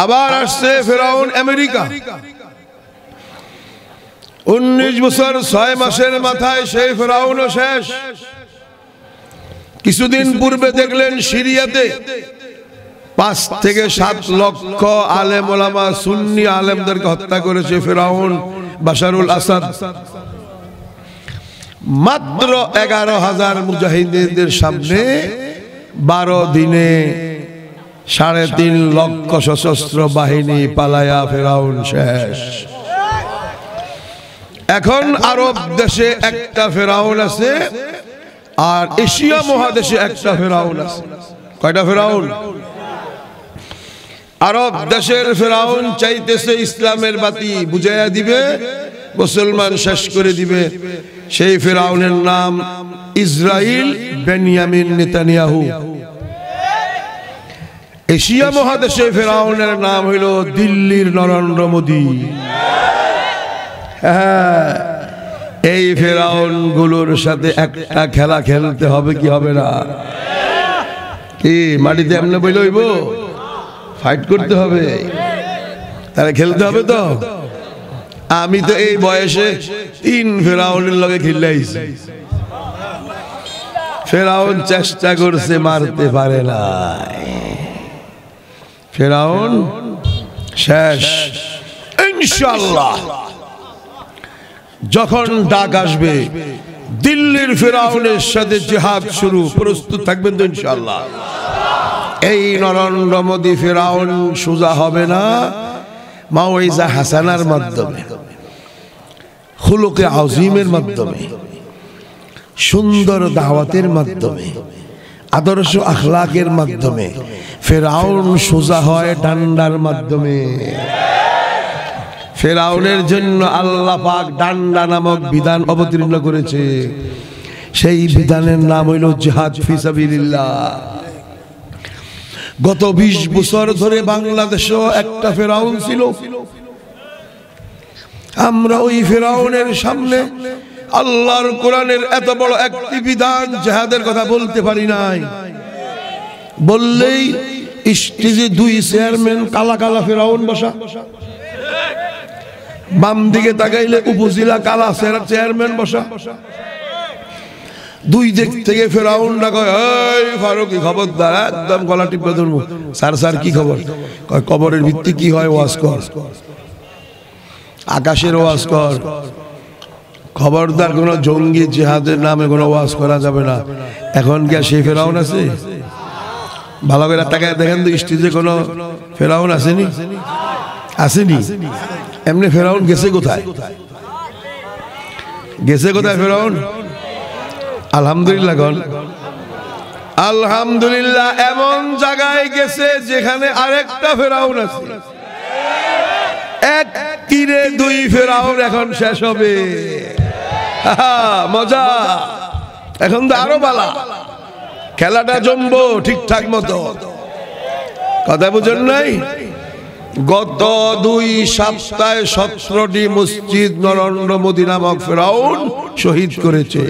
আবার আসছে ফেরাউন আমেরিকা। 19 বছর 6 মাসের মাথায় সেই ফেরাউনও শেষ। কিছুদিন পূর্বে দেখলেন সিরিয়াতে 5 থেকে 7 লক্ষ আলেম ওলামা সুন্নি আলেমদেরকে হত্যা করেছে ফেরাউন বাশারুল আসাদ। মাত্র 11,000 মুজাহিদিনদের সামনে 12 দিনে 3.5 লক্ষ সশস্ত্র বাহিনী পালায়া ফেরাউন শেষ। এখন আরব দেশে একটা ফেরাউন আছে, আর এশিয়া মহাদেশে একটা ফেরাউন আছে। কয়টা ফেরাউন? আরব দেশের ফেরাউন চাইতেছে ইসলামের বাতি বুঝাইয়া দিবে, মুসলমান শেষ করে দিবে। সেই ফেরাউনের নাম ইসরাইল বেনিয়ামিন নেতানিয়াহু। এশিয়া মহাদেশে ফেরাউনের নাম হইল দিল্লির নরেন্দ্র মোদী। হ্যাঁ, এই ফেরাউন গুলোর সাথে একটা খেলা খেলতে হবে কি হবে না? কি মাটিতে এমনি বইলে হইব? ফাইট করতে হবে, তাহলে খেলতে হবে তো। আমি তো এই বয়সে 3 ফেরাউনের লগে খেলাইছি। ফেরাউন চেষ্টা করছে, মারতে পারে না। ফেরাউন শেষ ইনশাআল্লাহ। যখন ডাক আসবে দিল্লির ফেরাউনের সাথে জিহাদ শুরু, প্রস্তুত থাকবেন তো ইনশাআল্লাহ। এই নরেন্দ্র মোদী ফেরাউন সোজা হবে না। মাওয়াইজা হাসানার মাধ্যমে, খুলুকে আযীমের মাধ্যমে, সুন্দর দাওয়াতের মাধ্যমে, আদর্শ আখলাকের মাধ্যমে ফেরাউন সোজা হয় ডান্ডার মাধ্যমে। ফেরাউনের জন্য আল্লাহ পাক ডান্ডা নামক বিধান অবতীর্ণ করেছে। সেই বিধানের নাম হইল জিহাদ ফি সাবিলিল্লাহ। গত 20 বছর ধরে বাংলাদেশেও একটা ফেরাউন ছিল। আমরা ওই ফেরাউনের সামনে আল্লাহর কোরআনের এত বড় একটি বিধান জিহাদের কথা বলতে পারি নাই। বললেই স্টেজে 2 চেয়ারম্যান কালা কালা ফেরাউন বসা, বাম দিকে তাকাইলে উপজেলা কালা চেয়ারম্যান বসা। 2 দিক থেকে ফেরাউন ডাকে, এই ফারুকি খবরদার, একদম গলা টিপে ধরবো। স্যার স্যার কি খবর? কবরের ভিত্তি কি হয় ওয়াজ কর, আকাশের ওয়াজ কর। খবরদার কোন জঙ্গি জিহাদের নামে কোনো ওয়াজ করা যাবে না। এখন কি সেই ফেরাউন আছে? ভালো করে তাকায় দেখেন তো, স্টেজে কোনো ফেরাউন আসেনি? আসেনি? এমনি ফেরাউন গেছে কোথায়? গেছে কোথায় ফেরাউন? আলহামদুলিল্লাহ গণ, আলহামদুলিল্লাহ। এমন জায়গায় গেছে যেখানে আরেকটা ফেরাউন আছে। এক তীরে 2 ফেরাউন এখন শেষ হবে। মজা, এখন তো আরো বালা, খেলাটা জমবো ঠিকঠাক মতো। কথা বুঝেন নাই? গত 2 সপ্তাহে 17টি মসজিদ নরেন্দ্র মোদী নামক ফেরাউন শহীদ করেছে।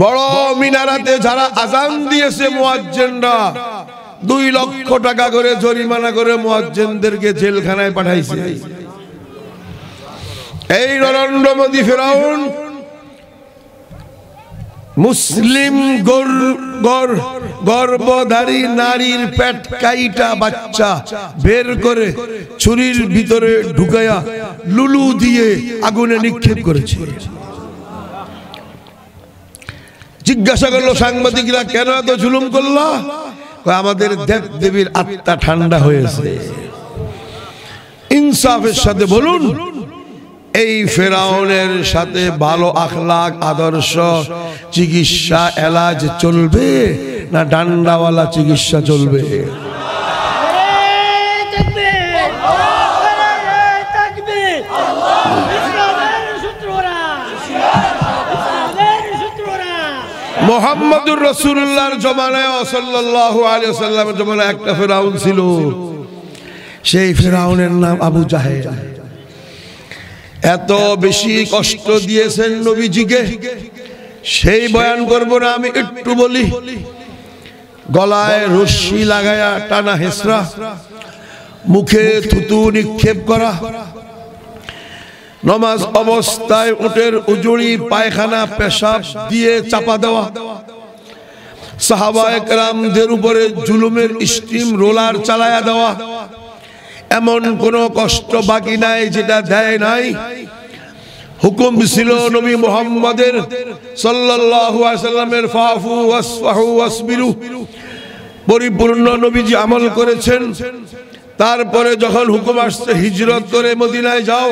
বড় মিনারাতে যারা আজান দিয়েছে মুয়াজ্জিনরা 2 লক্ষ টাকা করে জরিমানা করে মুয়াজ্জিনদেরকে জেলখানায় পাঠাইছে। এই নরেন্দ্র মোদী ফেরাউন মুসলিম গর্ভধারী নারীর পেট কাইটা বাচ্চা বের করে ছুরির ভিতরে ঢুকায়া লুলু দিয়ে আগুনে নিক্ষেপ করেছে। জিজ্ঞাসা করলো সাংবাদিকরা, কেন এত জুলুম করলা? আমাদের দেব দেবীর আত্মা ঠান্ডা হয়েছে। ইনসাফের সাথে বলুন, এই ফেরাউনের সাথে ভালো আখলাক, আদর্শ, চিকিৎসা, এলাজ চলবে না ডান্ডাওয়ালা চিকিৎসা চলবে? মুহাম্মদুর রাসূলুল্লাহর জমানায় সাল্লাল্লাহু আলাইহি ওয়াসাল্লামের জমানায় একটা ফেরাউন ছিল। সেই ফেরাউনের নাম আবু জাহেল। এত বেশি কষ্ট দিয়েছেন নবীজিকে, সেই বয়ান করব না, আমি একটু বলি। গলায় রশ্মি লাগায়া টানা হেসরা, মুখে থুতু নিক্ষেপ করা, নামাজ অবস্থায় উটের উজুড়ি পায়খানা পেশাব দিয়ে চাপা দেওয়া, সাহাবায়ে কেরামদের উপরে জুলুমের স্টিম রোলার চালায়া দেওয়া, এমন কোন কষ্ট বাকি নাই যেটা দেয় নাই। হুকুম ছিল নবী মুহাম্মদের সাল্লাল্লাহু আলাইহি ওয়াসাল্লামের ফাফু ওয়াসফাহু ওয়াসবিরু, পরিপূর্ণ নবীজি আমল করেছেন। তারপরে যখন হুকুম আসছে হিজরত করে মদিনায় যাও,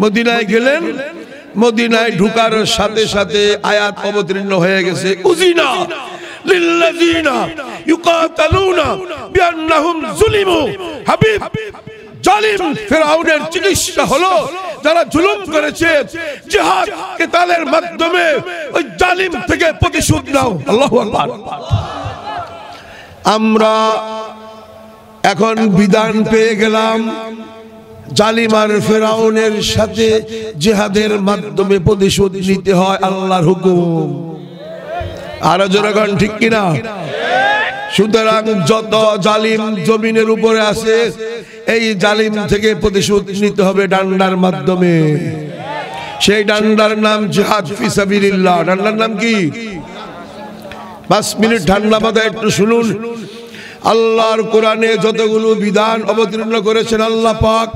মদিনায় গেলেন। মদিনায় ঢুকার সাথে সাথে আয়াত অবতীর্ণ হয়ে গেছে, উজিনা লিল্লাযিনা ইউকাতালুনা বিআন্নাহুম যুলিমু। হাবিব, জালিম ফিরআউনের চিকিৎসা হলো যারা জুলুম করেছে, জিহাদ কিতালের মাধ্যমে ওই জালিম থেকে প্রতিশোধ নাও। আল্লাহু আকবার। আমরা এখন বিধান পেয়ে গেলাম, জালিম আর ফিরআউনের সাথে জিহাদের মাধ্যমে প্রতিশোধ নিতে হয়, আল্লাহর হুকুম। আর জনগণ ঠিক কিনা? সুতরাং যত জালিম জমিনের উপরে আছে, এই জালিম থেকে প্রতিশোধ নিতে হবে ডান্ডার মাধ্যমে। সেই ডান্ডার নাম জিহাদ ফি সাবিলিল্লাহ। ডান্ডার নাম কি? 5 মিনিট ঠান্ডা মাথায় একটু শুনুন। আল্লাহর কোরআনে যতগুলো বিধান অবতীর্ণ করেছেন আল্লাহ পাক,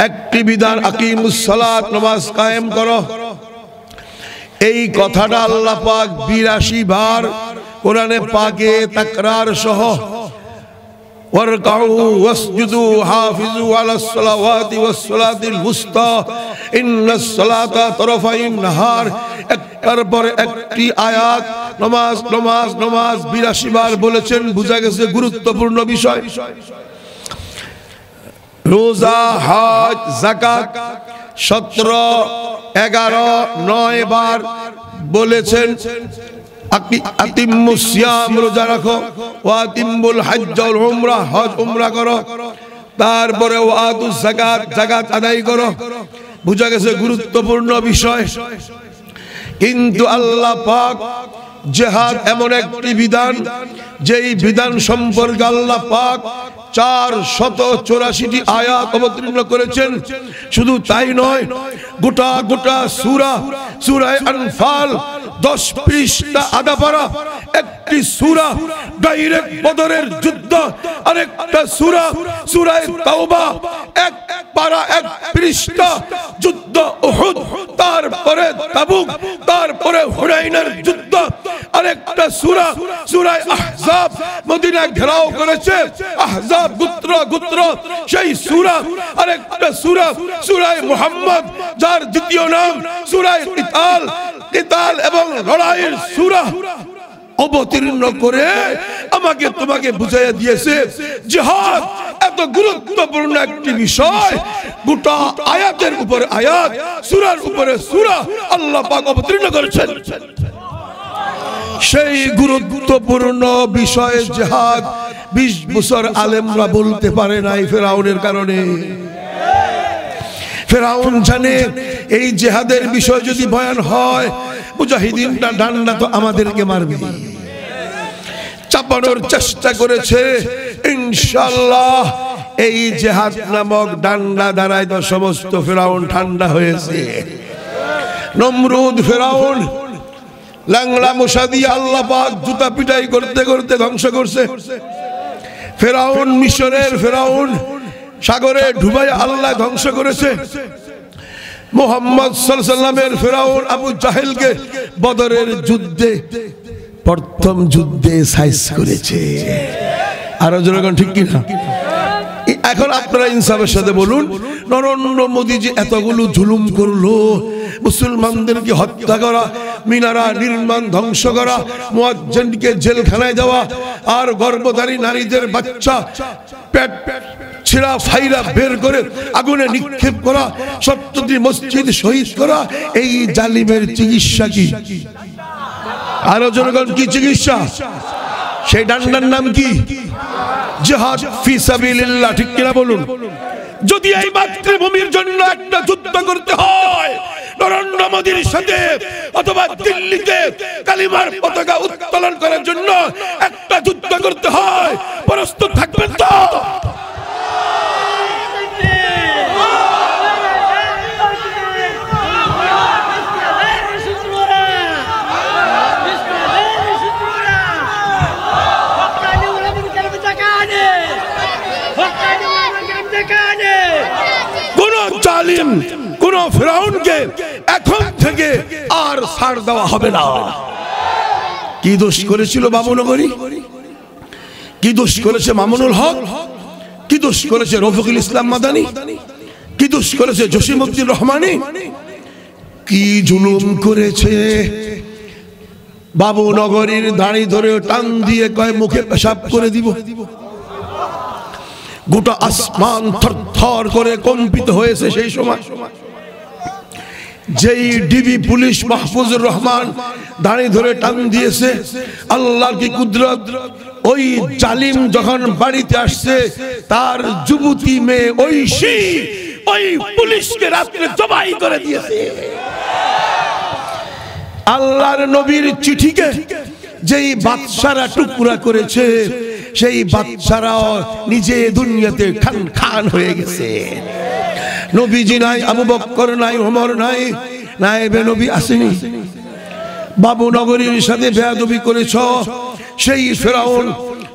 একটি বিধান আকিমুস সালাত, নামাজ কায়েম করো। এই কথাটা আল্লাহ পাক 82 বার কোরআনে পাকে তাকরার সহ, ওয়ারকাউ ওয়াসজুদু হাফিজু আলাস সালাওয়াতি ওয়াস সালাতিল উসতা ইন্নাস সালাতা তারফাইন নাহার, একটার পর একটি আয়াত নামাজ নামাজ নামাজ 82 বার বলেছেন। বুঝা গেছে গুরুত্বপূর্ণ বিষয়। রোজা, হজ, যাকাত 17, 11, 9 বার বলেছেন। আতিম্মুস সিয়াম, রোজা রাখো, ওয়া আতিম্মুল হজ্জ ওয়াল উমরা, হজ উমরা করো। তারপরে ওয়া আতুজ যাকাত, যাকাত আদায় করো। বুঝা গেছে গুরুত্বপূর্ণ বিষয়। কিন্তু আল্লাহ পাক জিহাদ এমন একটি বিধান, যেই বিধান সম্পর্কে আল্লাহ পাক 484টি আয়াত অবতীর্ণ করেছেন। শুধু তাই নয়, গোটা গোটা সূরা, সূরা আনফাল 10 পৃষ্ঠা আধা পারা একটি সূরা, ডাইরেক্ট বদরের যুদ্ধ। আরেকটা সূরা, সূরা তাওবা 1 পারা 1 পৃষ্ঠা যুদ্ধ উহুদ, তারপরে তাবুক, তারপরে হুনাইনের যুদ্ধ। আরেকটা সূরা, সূরা আহজাব, মদিনা ঘেরাও করেছে আহজাব গোত্র গোত্র, সেই সূরা। আরেকটা সূরা, সূরা মুহাম্মদ, যার দ্বিতীয় নাম সূরা কিতাল, কিতাল এবং লড়াইয়ের সূরা অবতীর্ণ করে আমাকে তোমাকে বুঝাইয়া দিয়েছে জিহাদ এত গুরুত্বপূর্ণ একটি বিষয়। গোটা আয়াতের উপরে আয়াত, সূরার উপরে সূরা আল্লাহ পাক অবতীর্ণ করেছেন। সেই গুরুত্বপূর্ণ বিষয়ে জিহাদ 20 বছর আলেমরা বলতে পারে নাই ফিরআউনের কারণে। ফিরআউন জানে এই জিহাদের বিষয় যদি বয়ান হয়, মুজাহিদিনটা ডান্ডা তো আমাদেরকে মারবে। চাপানোর চেষ্টা করেছে, ইনশাআল্লাহ এই জিহাদ নামক ডান্ডা দ্বারাই তো সমস্ত ফিরআউন ঠান্ডা হয়েছে। নমরুদ ফিরআউন লাংলা মশা দিয়ে আল্লাহ পাক জুতা পিটাই করতে করতে ধ্বংস করছে। ফিরআউন মিশরের ফিরআউন সাগরে ডুবাই আল্লাহ ধ্বংস করেছে। মুহাম্মদ সাল্লাল্লাহু আলাইহি ওয়াসাল্লামের ফিরআউন আবু জাহেলকে বদরের যুদ্ধে, প্রথম যুদ্ধে সাইজ করেছে। আর জনগণ ঠিক কিনা? এখন আপনারা ইনসাফের সাথে বলুন, নরেন্দ্র মোদী যে এতগুলো জুলুম করলো, মুসলমানদেরকে হত্যা করা, মিনারা নির্মাণ ধ্বংস করা, মুয়াজ্জিনকে জেলখানায় দেওয়া, আর গর্ভধারী নারীদের বাচ্চা পেট ছিঁড়া ফাইরা বের করে আগুনে নিক্ষেপ করা, 70টি মসজিদ শহীদ করা, এই জালিমের চিকিৎসা কি? আরো জনগণ কি চিকিৎসা? সেই ডান্ডার নাম কি? জিহাদ ফি সাবিলিল্লাহ। ঠিক কিনা বলুন? যদি এই মাতৃভূমির জন্য একটা যুদ্ধ করতে হয়, নরেন্দ্র মোদীর সাথে অথবা দিল্লিতে কালিমার পতাকা উত্তোলন করার জন্য একটা যুদ্ধ করতে হয়, প্রস্তুত থাকবেন তো? কোন জালিম, কোন ফিরাউনকে এখন থেকে আর ছাড় দেওয়া হবে না। কি দোষ করেছিল বাবুনগরী? কি দোষ করেছে মামুনুল হক? কি দোষ করেছে রফিকুল ইসলাম মাদানী? কি দোষ করেছে জসিমউদ্দিন রহমানী? কি জুলুম করেছে! বাবুনগরীর দাড়ি ধরে টান দিয়ে কয় মুখে পেশাব করে দিব। গোটা আসমান থরথর করে কম্পিত হয়েছে সেই সময়। যেই ডিবি পুলিশ মাহফুজুর রহমান দাঁড়িয়ে ধরে টান দিয়েছে, আল্লাহর কি কুদরত! ওই জালিম যখন বাড়িতে আসছে, তার যুবতী মেয়ে ঐশী ওই পুলিশকে রাত্রে জবাই করে দিয়েছে। আল্লাহর নবীর চিঠিকে যেই বাদশারা টুকরা করেছে, সেই বাদশারাও নিজে দুনিয়াতে খান খান হয়ে গেছে। নবীজি নাই, আবু বকর নাই, ওমর নাই, নায়েবে নবী আসেনি। বাবুনগরীর সাথে বেয়াদবি করেছ, সেই ফিরাউন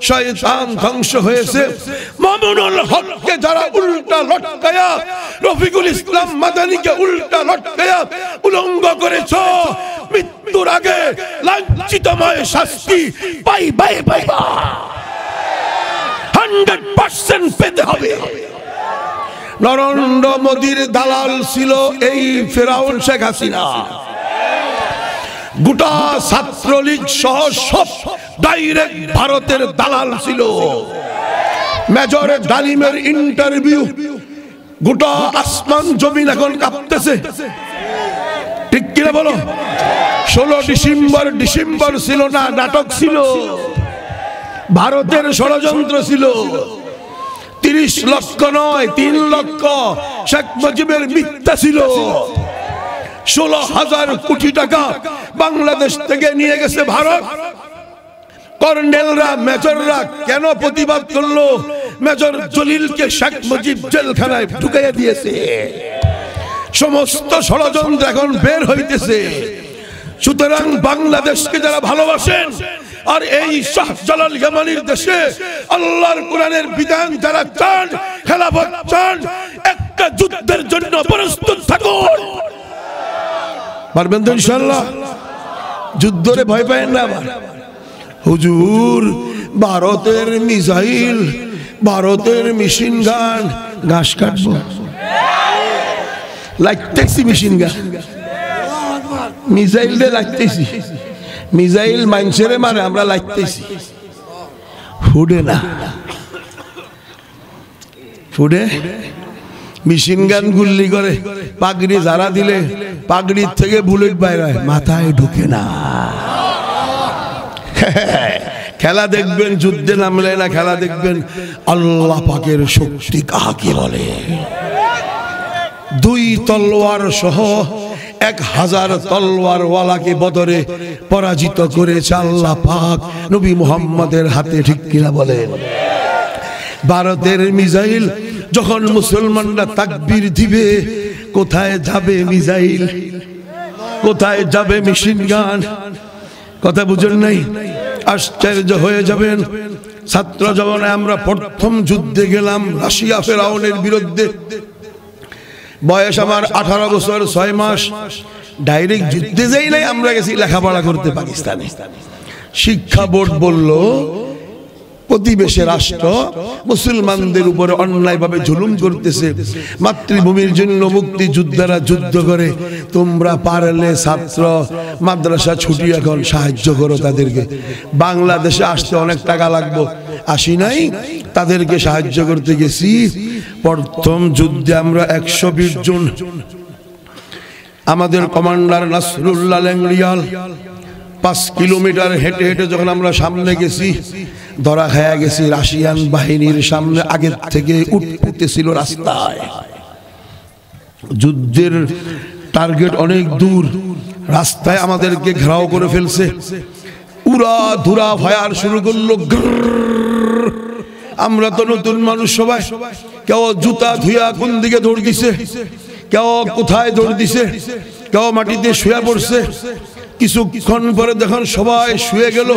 শয়তান ধ্বংস হয়েছে। মামুনুল হককে যারা উল্টা লটকায়া, রফিকুল ইসলাম মাদানীকে উল্টা লটকায়া উলঙ্গ করেছ, মৃত্যুর আগে লাঞ্ছিতময় শাস্তি পাইবা 100% পেতে হবে। নরেন্দ্র মোদীর দালাল ছিল এই ফিরাউন শেখ হাসিনা। গোটা ছাত্রলীগ সহ সব ডাইরেক্ট ভারতের দালাল ছিল। মেজর ডালিমের ইন্টারভিউ, গোটা আসমান জমিন এখন কাঁপতেছে, ঠিক কিনা বলো? 16 ডিসেম্বর ছিল না, নাটক ছিল, ভারতের ষড়যন্ত্র ছিল। 30 লক্ষ নয়, 3 লক্ষ শেখ মুজিবের মিথ্যা ছিল। 16,000 কোটি টাকা বাংলাদেশ থেকে নিয়ে গেছে ভারত। কর্নেলরা, মেজররা কেন প্রতিবাদ করলো? মেজর জলিলকে শেখ মুজিব জেলখানায় ঢুকাইয়া দিয়েছে। সমস্ত ষড়যন্ত্র এখন বের হইতেছে। সুতরাং বাংলাদেশকে যারা ভালোবাসেন আর এই শাহজালাল ইয়ামানির দেশে আল্লাহর কোরআনের বিধান যারা চান, খেলাফত চান, একটা যুদ্ধের জন্য প্রস্তুত থাকুন। পারবেন তো ইনশাআল্লাহ? যুদ্ধরে ভয় পায়েন না। আবার হুজুর, ভারতের মিসাইল, ভারতের মেশিন গান, ঘাস কাটবো লাগতেছি, মেশিন গান মিসাইল দিয়ে লাগতেছি। মিসাইল মানুষের মারে, আমরা লাগতেছি। ফুডে না, ফুডে মেশিন গান গুল্লি করে, পাগড়ি যারা দিলে পাগড়ির থেকে বুলেট বাইর হয়, মাথায় ঢুকে না। খেলা দেখবেন, যুদ্ধে নামলে না খেলা দেখবেন আল্লাহ পাকের শক্তি কাকে বলে। 2 তলোয়ার সহ 1000 তলোয়ার ওয়ালাকে বদরে পরাজিত করেছে আল্লাহ পাক নবী মুহাম্মদের হাতে, ঠিক কিনা বলেন? ভারতের মিসাইল যখন মুসলমানরা তাকবীর দিবে, কোথায় যাবে মিসাইল? কোথায় যাবে মেশিন গান? কথা বুঝেন নাই? আশ্চর্য হয়ে যাবেন। ছাত্র জীবনে আমরা প্রথম যুদ্ধে গেলাম রাশিয়া ফেরাউনের বিরুদ্ধে। বয়স আমার 18 বছর 6 মাস। ডাইরেক্ট যুদ্ধে যাই নাই, আমরা গেছি লেখাপড়া করতে পাকিস্তানে। শিক্ষা বোর্ড বলল, প্রতিবেশী রাষ্ট্র মুসলমানদের উপরে অন্যায়ভাবে জুলুম করতেছে, মাতৃভূমির জন্য মুক্তিযোদ্ধারা যুদ্ধ করে, তোমরা পারলে ছাত্র মাদ্রাসা ছুটি এখন সাহায্য করো তাদেরকে। বাংলাদেশে আসতে অনেক টাকা লাগবে, আসি নাই, তাদেরকে সাহায্য করতে গেছি। প্রথম যুদ্ধে আমরা 120 জন, আমাদের কমান্ডার নাসরুল্লাহ লেংরিয়াল 5 কিলোমিটার হেঁটে হেঁটে যখন আমরা সামনে গেছি, ধরা খায়া গেছি। রাশিয়ান বাহিনীর সামনে আগের থেকে উঠতেছিল রাস্তায়। যুদ্ধের টার্গেট অনেক দূর, রাস্তায় আমাদেরকে ঘেরাও করে ফেলছে। উড়া ধুরা ফায়ার শুরু করলো। আমরা তো নতুন মানুষ সবাই, কেউ জুতা ধুইয়া কোন দিকে দৌড় দিছে, কেউ কোথায় দৌড় দিছে, কেউ মাটিতে শুয়ে পড়ছে। কিছুক্ষণ পরে যখন সবাই শুয়ে গেল,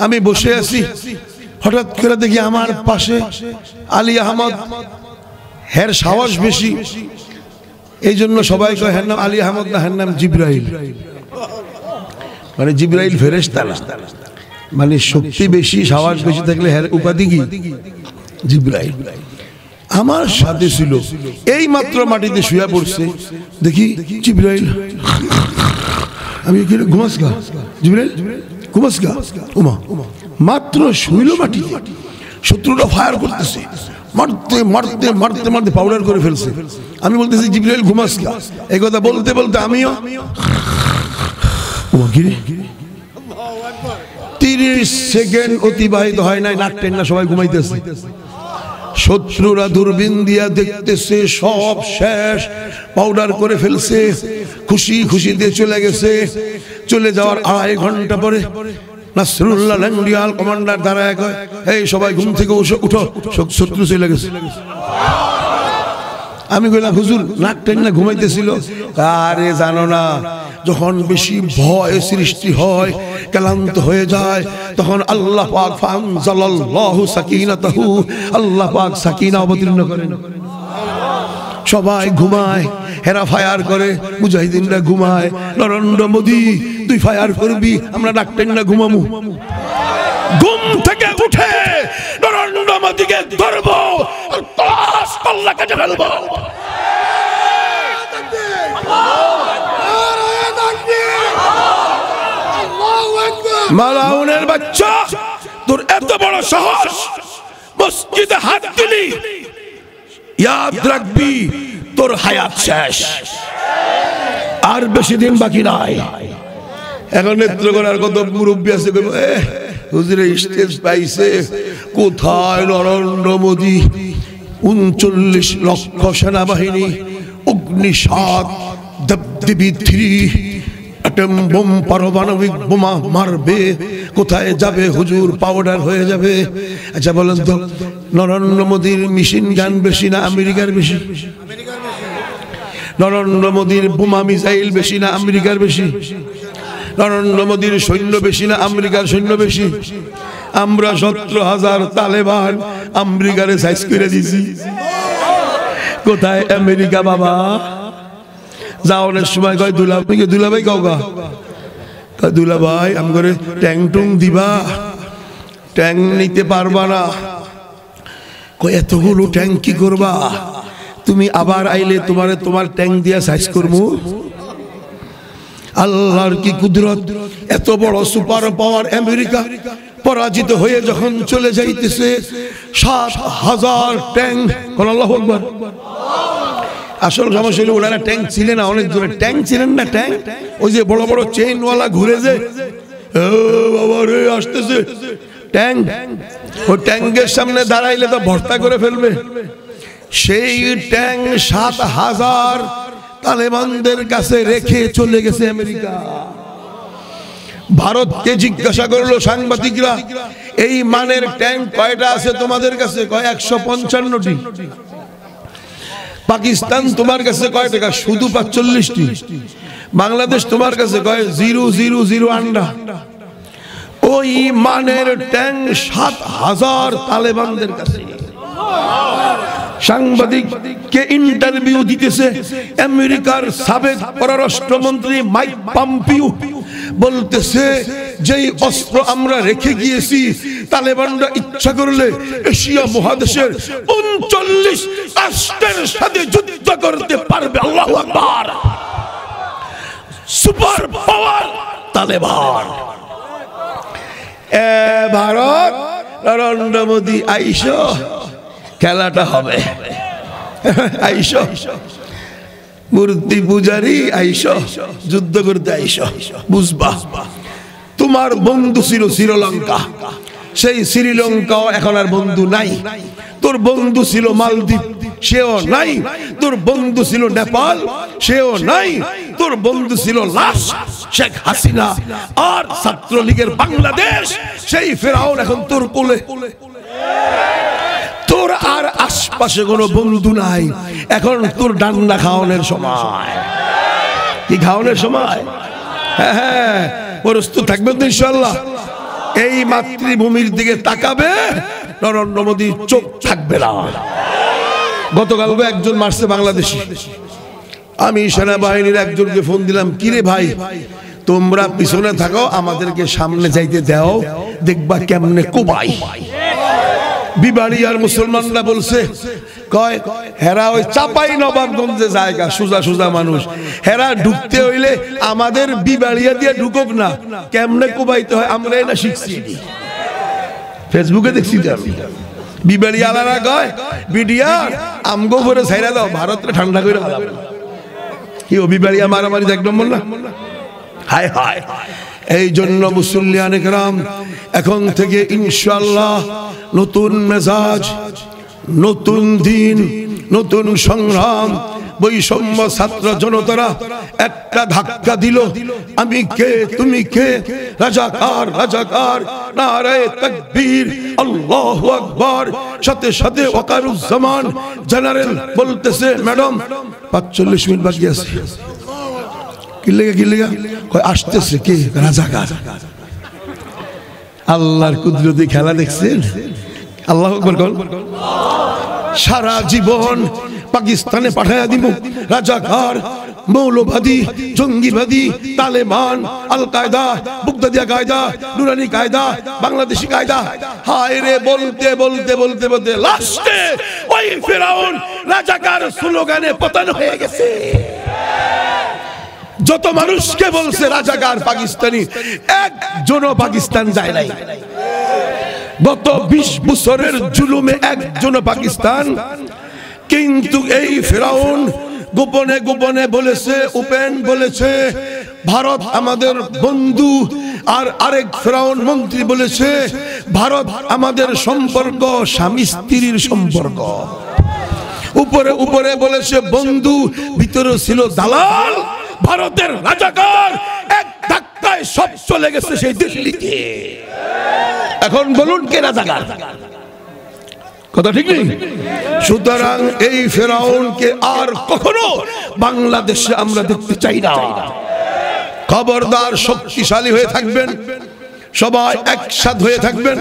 আমি বসে আছি, হঠাৎ করে দেখি আমার পাশে আলী আহমদ। হের সাহস বেশি, এই জন্য সবাই কয় হের নাম আলী আহমদ না, হের নাম জিব্রাইল। মানে জিব্রাইল ফেরেশতা না, মানে শক্তি বেশি, সাহস বেশি থাকলে হের উপাধি কি জিব্রাইল। আমার সাথে ছিল, এই মাত্র মাটিতে শুয়ে পড়ছে, দেখি জিব্রাইল। আমি ঘুমাস গা জিব্রাইল, ঘুমাস গা। ওমা, মাত্র শুইল মাটিতে, শত্রুরা ফায়ার করতেছে, মারতে মারতে মারতে মারতে পাউডার করে ফেলছে। আমি বলতেছি জিব্রাইল ঘুমাস গা, এই কথা বলতে বলতে আমিও 30 সেকেন্ড অতিবাহিত হয় নাই, নাক টেন না, সবাই ঘুমাইতেছে। শত্রুরা দূরবীন দিয়া দেখতেছে সব শেষ, পাউডার করে ফেলছে, খুশি খুশিতে চলে গেছে। চলে যাওয়ার 2.5 ঘন্টা পরে নাসরুল্লাহ ল্যান্ডিয়াল কমান্ডার দাঁড়ায় কয়, এই সবাই ঘুম থেকে উঠো, শত্রু চলে গেছে। আমি কইলাম হুজুর নাক টেন না ঘুমাইতেছিল। আরে জানো না, যখন বেশি ভয় সৃষ্টি হয়, ক্লান্ত হয়ে যায়, তখন আল্লাহ পাক ফানজালাল্লাহু সাকিনাতাহু, আল্লাহ পাক সাকিনা অবতীর্ণ করেন। সবাই ঘুমায়, হেরা ফায়ার করে, মুজাহিদিনরা ঘুমায়। নরেন্দ্র মোদি তুই ফায়ার করবি, আমরা নাক টেন না ঘুমামু। ঘুম থেকে উঠে নরেন্দ্র মোদিকে ধরবো, আল্লাহকে ফেলবো। মালাউনের বাচ্চা, তোর এত বড় সাহস, মসজিদে হাত দিলি, ইয়াদ রাখবি তোর হায়াত শেষ, আর বেশি দিন বাকি নাই। এখন নেত্রকোনার কত মুরব্বী আছে, হুজুরে স্টেজ পাইছে, কোথায় নরেন্দ্র মোদি, 39 লক্ষ সেনাবাহিনী, অগ্নি 7, দেবদেবী 3, অ্যাটম বোম, পারমাণবিক বোমা মারবে, কোথায় যাবে হুজুর, পাউডার হয়ে যাবে। আচ্ছা বলেন তো, নরেন্দ্র মোদির মেশিন গান বেশি না আমেরিকার বেশি? নরেন্দ্র মোদির বোমা মিসাইল বেশি না আমেরিকার বেশি? নরেন্দ্র মোদির সৈন্য বেশি না আমেরিকার সৈন্য বেশি? আমরা 17,000 তালেবান আমেরিকারে সাইজ করে দিছি। কোথায় আমেরিকা বাবা? যাওয়ার সময় কয় দুলাভাই কাউকা, দুলাভাই আম করে ট্যাং টুং দিবা, ট্যাং নিতে পারবা না। কয় এতগুলো ট্যাং কি করবা? তুমি আবার আইলে তোমার ট্যাং দিয়া সাইজ করবো। আল্লাহর কি কুদরত! এত বড় সুপার পাওয়ার আমেরিকা পরাজিত হয়ে যখন চলে যাইতেছে, 7,000 ট্যাঙ্ক। আল্লাহু আকবার। আসল সমস্যা হলো ওনারা ট্যাঙ্ক ছিলেন না, অনেক দূরে ট্যাঙ্ক ছিলেন না। ট্যাঙ্ক ওই যে বড় বড় চেইনওয়ালা ঘুরে যে বাবা রে আসতেছে ট্যাঙ্ক, ওই ট্যাঙ্কের সামনে দাঁড়াইলে তো ভর্তা করে ফেলবে। সেই ট্যাঙ্ক 7,000 তালেবানদের কাছে রেখে চলে গেছে আমেরিকা। ভারতকে জিজ্ঞাসা করলো সাংবাদিকরা, এই মানের ট্যাঙ্ক কয়টা আছে তোমাদের কাছে? কয় 155টি। পাকিস্তান তোমার কাছে কয় টাকা? শুধু 45টি। বাংলাদেশ তোমার কাছে কয় 000 আন্ডা। ওই মানের ট্যাঙ্ক 7,000 তালেবানদের কাছে। সাংবাদিককে ইন্টারভিউ দিতেছে আমেরিকার সাবেক পররাষ্ট্রমন্ত্রী মাইক পম্পিও, বলতেছে যেই অস্ত্র আমরা রেখে গিয়েছি, তালেবানরা ইচ্ছা করলে এশিয়া মহাদেশের 39 রাষ্ট্রের সাথে যুদ্ধ করতে পারবে। আল্লাহু আকবার। Super power Taliban. ভারত, নরেন্দ্র মোদি আইসো, খেলাটা হবে। আইসো মূর্তি পূজারি, আইসো যুদ্ধ করতে, আইসো বুঝবা। তোমার বন্ধু ছিল শ্রীলঙ্কা, সেই শ্রীলঙ্কাও এখন আর বন্ধু নাই। তোর বন্ধু ছিল মালদ্বীপ, সেও নাই। তোর বন্ধু ছিল নেপাল, সেও নাই। তোর বন্ধু ছিল লাশ শেখ হাসিনা, আর ছাত্রলীগের বাংলাদেশ সেই ফেরাউন এখন তোর কোলে। তোর আর আশপাশে কোনো বন্ধু নাই, এখন তোর ডান্ডা খাওয়ানোর সময়। কি খাওয়ানোর সময়? হ্যাঁ, প্রস্তুত থাকবে তো ইনশাআল্লাহ। এই মাতৃভূমির দিকে তাকাবে, নরেন্দ্র মোদী চোখ থাকবে না। গতকাল একজন মারছে বাংলাদেশি, আমি সেনাবাহিনীর একজনকে ফোন দিলাম, কিরে ভাই তোমরা পিছনে থাকো, আমাদেরকে সামনে যাইতে দাও, দেখবা কেমনে কোবাই। বিবাড়িয়ার মুসলমানরা বলছে, কয় হেরা ওই চাপাই নবাবগঞ্জে জায়গা, সোজা সোজা মানুষ, হেরা ঢুকতে হইলে আমাদের বিবাড়িয়া দিয়ে ঢুকক না, কেমনে কোবাইতে হয় আমরা না শিখছি। ফেসবুকে দেখছি তো আমি, বিবাড়িয়ালারা কয় বিডিয়া আমগো করে ছাইরা দাও, ভারতরে ঠান্ডা করে দাও। কি ও বিবাড়িয়া মারামারি এক নম্বর না? হায় হায়। এই জন্য মুসল্লিয়ানে কেরাম, এখন থেকে ইনশাআল্লাহ নতুন মেজাজ, নতুন দিন, নতুন সংগ্রাম। বৈষম্য ছাত্র জনতারা একটা ধাক্কা দিল, আমি কে তুমি কে, রাজাকার রাজাকার, নারায়ে তাকবীর, আল্লাহু আকবার। সাথে সাথে ওয়াকারুজ্জামান জেনারেল বলতেছে, ম্যাডাম 45 মিনিট বাকি আছে। কিল্লেগা কয় আসতেছে কে? রাজাকার। আল্লাহর কুদরতি খেলা দেখছেন? আল্লাহু আকবার। সারা জীবন পাকিস্তানে পাঠায়া দিব রাজাকার, মৌলবাদী, জঙ্গিবাদী, তালেবান, আল কায়দা, বুগদাদিয়া কায়দা, নুরানি কায়দা, বাংলাদেশি কায়দা। হায় রে, বলতে বলতে বলতে বলতে লাস্টে ওই ফেরাউন রাজাকার স্লোগানে পতন হয়ে গেছে। যত মানুষকে বলছে রাজাকার পাকিস্তানি, একজনও পাকিস্তান যায় নাই। গত 20 বছরের জুলুমে একজনও পাকিস্তান। কিন্তু এই ফেরাউন গোপনে গোপনে বলেছে, উপেন বলেছে ভারত আমাদের বন্ধু, আর আরেক ফেরাউন মন্ত্রী বলেছে ভারত আমাদের সম্পর্ক স্বামী স্ত্রীর সম্পর্ক। উপরে উপরে বলেছে বন্ধু, ভিতরে ছিল দালাল, ভারতের রাজাকার। এক ধাক্কায় সব চলে গেছে সেই দিল্লিতে। এখন বলুন কে রাজাকার? কথা ঠিক নেই। সুতরাং এই ফেরাউনকে আর কখনো বাংলাদেশে আমরা দেখতে চাই না। খবরদার, শক্তিশালী হয়ে থাকবেন, সবাই একসাথে হয়ে থাকবেন,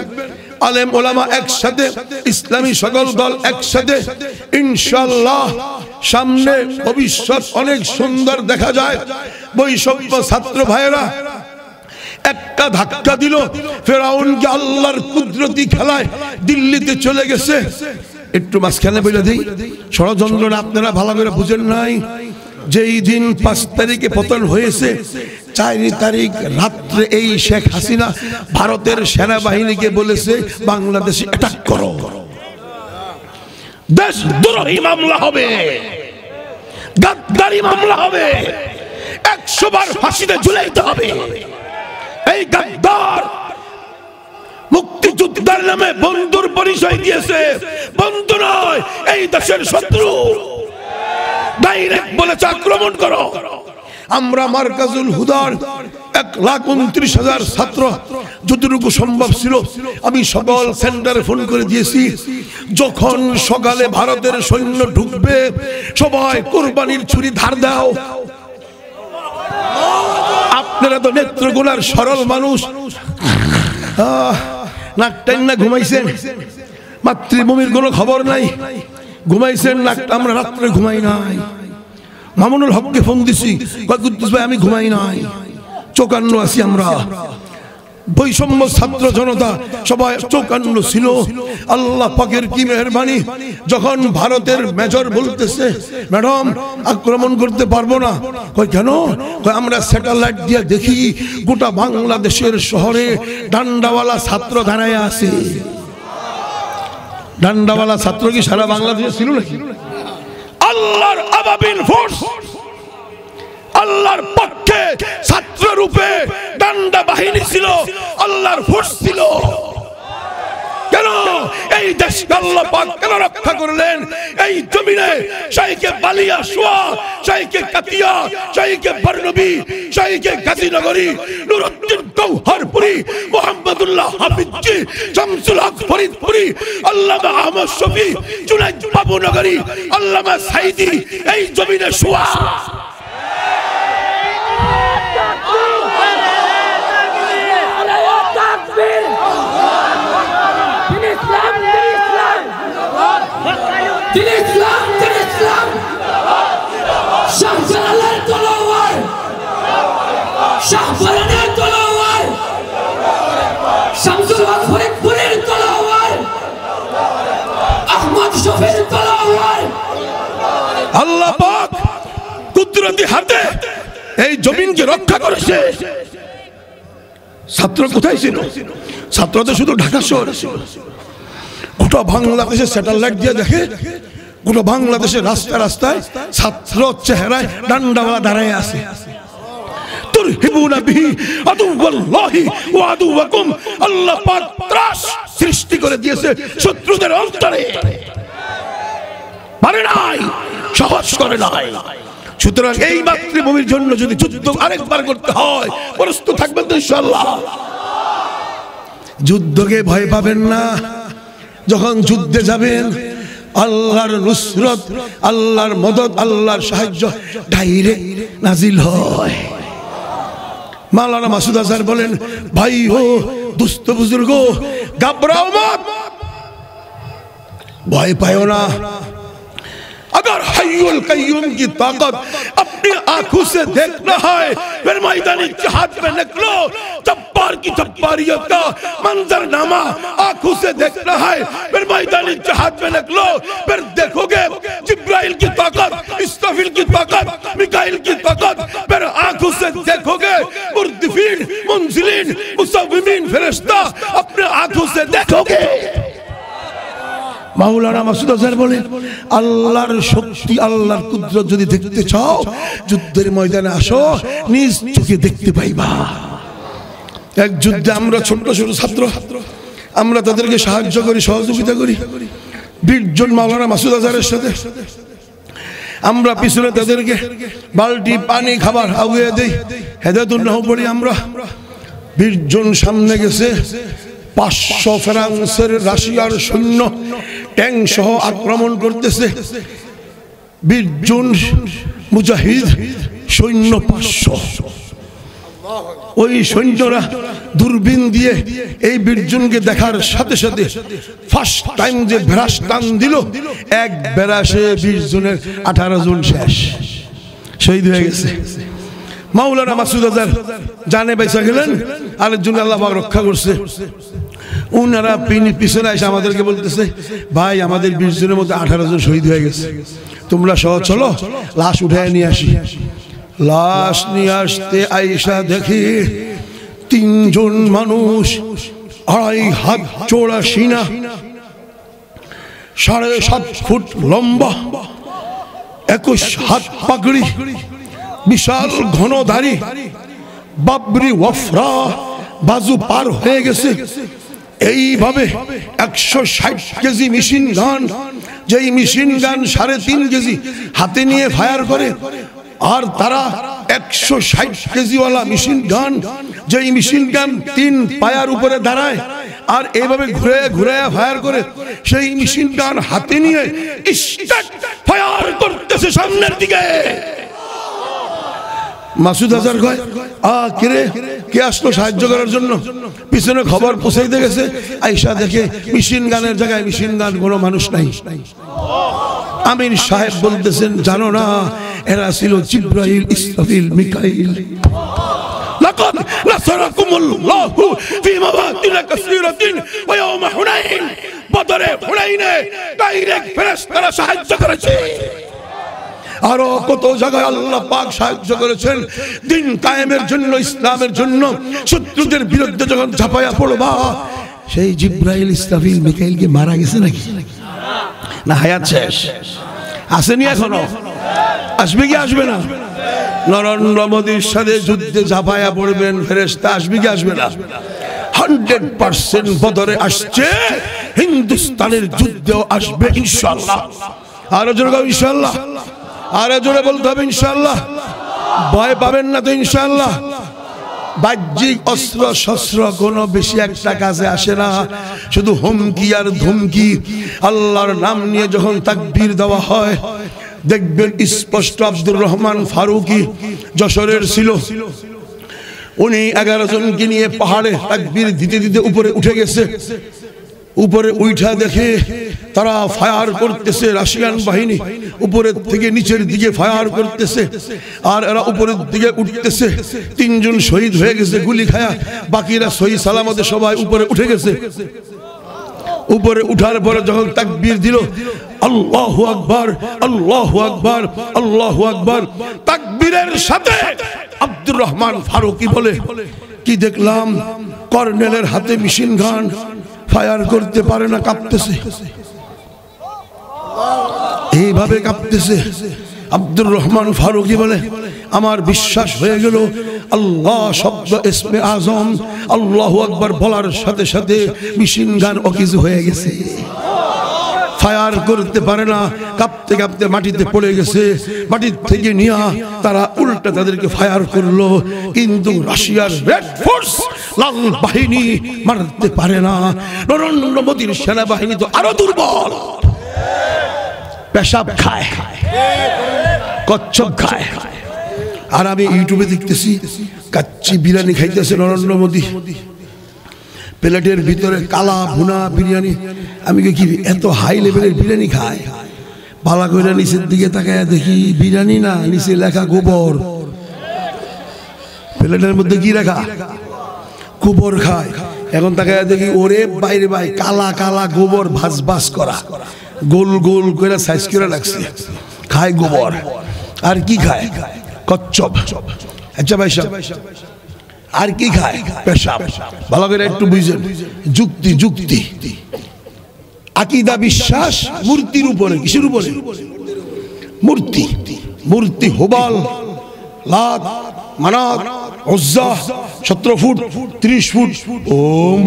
আলেম ওলামা একসাথে, ইসলামী সকল দল একসাথে। ইনশাআল্লাহ সামনে ভবিষ্যৎ অনেক সুন্দর দেখা যায়। বৈষম্য ছাত্র ভাইয়েরা একটা ধাক্কা দিল ফেরাউনকে, আল্লাহর কুদরতি খেলায় দিল্লিতে চলে গেছে। একটু মাঝখানে বলে দেই, ষড়যন্ত্রটা আপনারা ভালো করে বুঝেন নাই। যেই দিন 5 তারিখে পতন হয়েছে, 4 তারিখ রাত্রে এই শেখ হাসিনা ভারতের সেনাবাহিনীকে বলেছে বাংলাদেশে অ্যাটাক করো, দেশদ্রোহী মামলা হবে, গাদ্দারি মামলা হবে, 100 বার ফাঁসিতে ঝুলাইতে হবে। এই গাদ্দার মুক্তিযোদ্ধার নামে বন্ধুর পরিচয় দিয়েছে, বন্ধু নয়, এই দেশের শত্রু। ডাইরেক্ট বলেছে আক্রমণ করো। আমরা মার্কাজুল হুদার 1,29,000 ছাত্র, যতটুকু সম্ভব ছিল আমি সকল সেন্টারে ফোন করে দিয়েছি। যখন সকালে ভারতের সৈন্য ঢুকবে, সবাই কোরবানির ছুরি ধার দাও। আপনারা তো নেত্রকোনার সরল মানুষ, নাক টাইনা ঘুমাইছেন, মাতৃভূমির কোনো খবর নাই, ঘুমাইছেন না? আমরা রাত্রে ঘুমাই নাই। মামুনুল হককে ফোন দিছি, কুদ্দুস ভাই আমি ঘুমাই নাই, চোকান্ন আছি আমরা। বৈষম্য ছাত্র জনতা সবাই চোকান্ন ছিল। আল্লাহ পাকের কি মেহেরবানি, যখন ভারতের মেজর বলতেছে ম্যাডাম আক্রমণ করতে পারবো না। কই কেন? কই আমরা স্যাটেলাইট দিয়ে দেখি গোটা বাংলাদেশের শহরে ডান্ডাওয়ালা ছাত্র দাঁড়ায় আছে। ডান্ডাওয়ালা ছাত্র কি সারা বাংলাদেশে ছিল নাকি? আল্লাহর আবাবিল ফোর্স, আল্লাহর পক্ষে ছাত্র রূপে ডান্ডা বাহিনী ছিল, আল্লাহর ফোর্স ছিল। কেন? এই দেশকে আল্লাহ পাক কেন রক্ষা করলেন? এই জমিনে শাইখে বালিয়া শুয়া, শাইখে কাতিয়া, শাইখে বরনবী, শাইখে গাজীনগরী, নুরউদ্দিন গওহরপুরী, মুহাম্মদুল্লাহ হাফিজজি, শামসুল হক ফরিদপুরী, আল্লামা আহমদ শফী, জুনাইদ বাবুনগরী, আল্লামা সাইদি এই জমিনে শুয়া। আল্লাহ পাক কুদরতি হাতে এই জমিনকে রক্ষা করেছে। ছাত্র কোথায় ছিল? ছাত্র তো শুধু ঢাকা শহরে ছিল। গোটা বাংলাদেশের স্যাটেলাইট দিয়ে দেখে, গোটা বাংলাদেশের রাস্তায় রাস্তায় ছাত্র চেহারায় ডান্ডাওয়ালা দাঁড়ায় আছে। তুরহিবুনা বিহি আদুওয়াল্লাহি ওয়া আদুওয়াকুম, আল্লাহ পাক ত্রাস সৃষ্টি করে দিয়েছে শত্রুদের অন্তরে। পারে নাই, সাহস করে নাই। সুতরাং এই মাতৃভূমির জন্য যদি যুদ্ধ আরেকবার করতে হয়, প্রস্তুত থাকবেন তো ইনশাআল্লাহ। যুদ্ধকে ভয় পাবেন না। যখন যুদ্ধে যাবেন, আল্লাহর নুসরত, আল্লাহর মদদ, আল্লাহর সাহায্য ডাইরেক্ট নাজিল হয়। মাওলানা মাসুদ আজহার বলেন, ভাই হো দুস্থ বুজুর্গ, ঘাবড়াও মত, ভয় পাও না। अगर हय्युल कय्यूम की ताकत अपनी आंखों से देखना है, फिर मैदानी जिहाद में निकलो। जब्बार की जब्बारियत का मंजरनामा आंखों से देखना है, फिर मैदानी जिहाद में निकलो। फिर देखोगे जिब्राइल की ताकत, इस्राफील की ताकत, मिकाइल की ताकत। फिर आंखों से देखोगे मुर्दिफीन, मुंजिलीन, मुसव्विमीन फरिश्ता, अपने आंखों से देखोगे। মাওলানা মাসুদ আজহার বলেন, আল্লাহর শক্তি, আল্লাহর কুদরত যদি দেখতে চাও, যুদ্ধের ময়দানে আসো, নিজ চোখে দেখতে পাইবা। এক যুদ্ধে আমরা ছোট ছোট ছাত্র, আমরা তাদেরকে সাহায্য করি, সহযোগিতা করি। 20 জন মাওলানা মাসুদ আজহারের সাথে আমরা পিছনে তাদেরকে বালতি পানি, খাবার আগুয়ে দেই, হেদায়েতুন নাহ পড়ি। আমরা 20 জন সামনে গেছে, 500 ফ্রান্সের রাশিয়ার সৈন্য ট্যাঙ্ক সহ আক্রমণ করতেছে। 20 জন মুজাহিদ সৈন্য 500। ওই সৈন্যরা দূরবীন দিয়ে এই 20 জনকে দেখার সাথে সাথে ফার্স্ট টাইম যে ভ্রাস টান দিল, এক বেরাসে 20 জনের 18 জন শেষ, শহীদ হয়ে গেছে। মাওলানা মাসুদ আজহার জানে বেঁচে গেলেন, আরেকজন আল্লাহ পাক রক্ষা করছে। উনারা পিছনে এসে আমাদেরকে বলতেছে, ভাই আমাদের 20 জনের মধ্যে 18 জন শহীদ হয়ে গেছে, তোমরা সহ চলো লাশ উঠায় নিয়ে আসি। লাশ নিয়ে আসতে আয়েশা দেখি 3 জন মানুষ, 2.5 হাত চওড়া সিনা, 7.5 ফুট লম্বা, 21 হাত পাগড়ি, বিশাল ঘন দাড়ি, বাবরি ওয়াফরা, বাজু পার হয়ে গেছে। এইভাবে 160 কেজি মেশিন গান, যেই মেশিন গান 3.5 কেজি হাতে নিয়ে ফায়ার করে, আর তারা 160 কেজিওয়ালা মেশিন গান, যেই মেশিন গান 3 পায়ার উপরে দাঁড়ায়, আর এইভাবে ঘুরে ঘুরে ফায়ার করে, সেই মেশিন গান হাতে নিয়ে স্টার্ট ফায়ার করতেছে সামনের দিকে। মাসুদ আজহার কয়, কিরে কে আসলো সাহায্য করার জন্য? পিছনে খবর পৌঁছাইতে গেছে, আয়েশা দেখে মেশিন গানের জায়গায় মেশিন গান, কোনো মানুষ নাই। আমির সাহেব বলতেছেন, জানো না এরা ছিল জিব্রাইল, ইসরাফিল, মিকাইল। লাকাদ নাসারাকুমুল্লাহু ফি মাওয়াতিন কাসীরাতিন ওয়া ইয়াওমা হুনাইন, বদরে হুনাইনে ডাইরেক্ট ফেরেশতারা সাহায্য করেছে। আরো কত জায়গায় আল্লাহ পাক সাহায্য করেছেন দিন কায়েমের জন্য, ইসলামের জন্য। শত্রুদের বিরুদ্ধে যখন ঝাঁপায়া পড়বা, সেই জিব্রাইল, ইসরাফিল, মিকাইল কি মারা গেছে নাকি? না হায়াত শেষ? আসেনি এখনো? আসবে কি আসবে না? নরেন্দ্র মোদীর সাথে যুদ্ধে ঝাঁপায়া পড়বেন ফেরেশতা, আসবে কি আসবে না? 100% বদরে আসছে, হিন্দুস্তানের যুদ্ধেও আসবে ইনশাআল্লাহ। আরো জোরে বলো ইনশাআল্লাহ, আরো জোরে বলতে হবে ইনশাআল্লাহ। ভয় পাবেন না তো ইনশাআল্লাহ। বাহ্যিক অস্ত্র শস্ত্র কোনো বেশি একটা কাজে আসে না, শুধু হুমকি আর ধুমকি। আল্লাহর নাম নিয়ে যখন তাকবীর দেওয়া হয় দেখবেন স্পষ্ট। আব্দুর রহমান ফারুকি যশোরের ছিল, উনি 11 জনকে নিয়ে পাহাড়ে তাকবীর দিতে দিতে উপরে উঠে গেছে। উপরে উঠা দেখে তারা ফায়ার করতেছে, রাশিয়ান বাহিনী উপরের থেকে নিচের দিকে ফায়ার করতেছে, আর এরা উপরের দিকে উঠতেছে। 3 জন শহীদ হয়ে গেছে গুলি খায়া, বাকিরা সহি সালামতে সবাই উপরে উঠে গেছে। উপরে উঠার পরে যখন তাকবীর দিল, আল্লাহু আকবার, আল্লাহু আকবার, আল্লাহু আকবার, তাকবীরের সাথে আব্দুর রহমান ফারুকি বলে, কি দেখলাম? কর্নেলের হাতে মেশিন গান, ফায়ার করতে পারে না, কাঁপতেছে, এইভাবে কাঁপতেছে। আব্দুর রহমান ফারুকি বলে, আমার বিশ্বাস হয়ে গেল আল্লাহ শব্দ ইসমে আজম, আল্লাহু আকবার বলার সাথে সাথে মেশিন গান অকিছু হয়ে গেছে, ফায়ার করতে পারে না, কাঁপতে কাঁপতে মাটিতে পড়ে গেছে। মাটির থেকে নিয়ে তারা উল্টা তাদেরকে ফায়ার করলো, কিন্তু রাশিয়ার রেড ফোর্স লাল বাহিনী মারতে পারে না। নরেন্দ্র মোদীর সেনাবাহিনী তো আরো দুর্বল, পেশাব খায়, কচ্ছপ খায়। আর আমি ইউটিউবে দেখতেছি কাচ্চি বিরিয়ানি খাইতেছে নরেন্দ্র মোদী, প্লেটের ভিতরে কালা ভুনা বিরিয়ানি। আমি কি এত হাই লেভেলের বিরিয়ানি খায়? পালা কইরা নিচের দিকে তাকায় দেখি বিরিয়ানি না, নিচে লেখা গোবর। প্লেটের মধ্যে কি লেখা? গোবর খায়। এখন তাকায় দেখি ওরে বাইরে ভাই, কালা কালা গোবর ভাজ ভাজ করা, গোল গোল করে সাইজ করে রাখছে, খায় গোবর। আর কি খায়? কচ্ছপ। আচ্ছা ভাই সাহেব, আর কি খায়? পেশাব। ভালো করে একটু বুঝেন, যুক্তি যুক্তি। আকীদা বিশ্বাস মূর্তির উপরে। কিসের উপরে? মূর্তি। মূর্তি হুবাল, লাত, মানাত, উজ্জা, 17 ফুট 30 ফুট। ওম।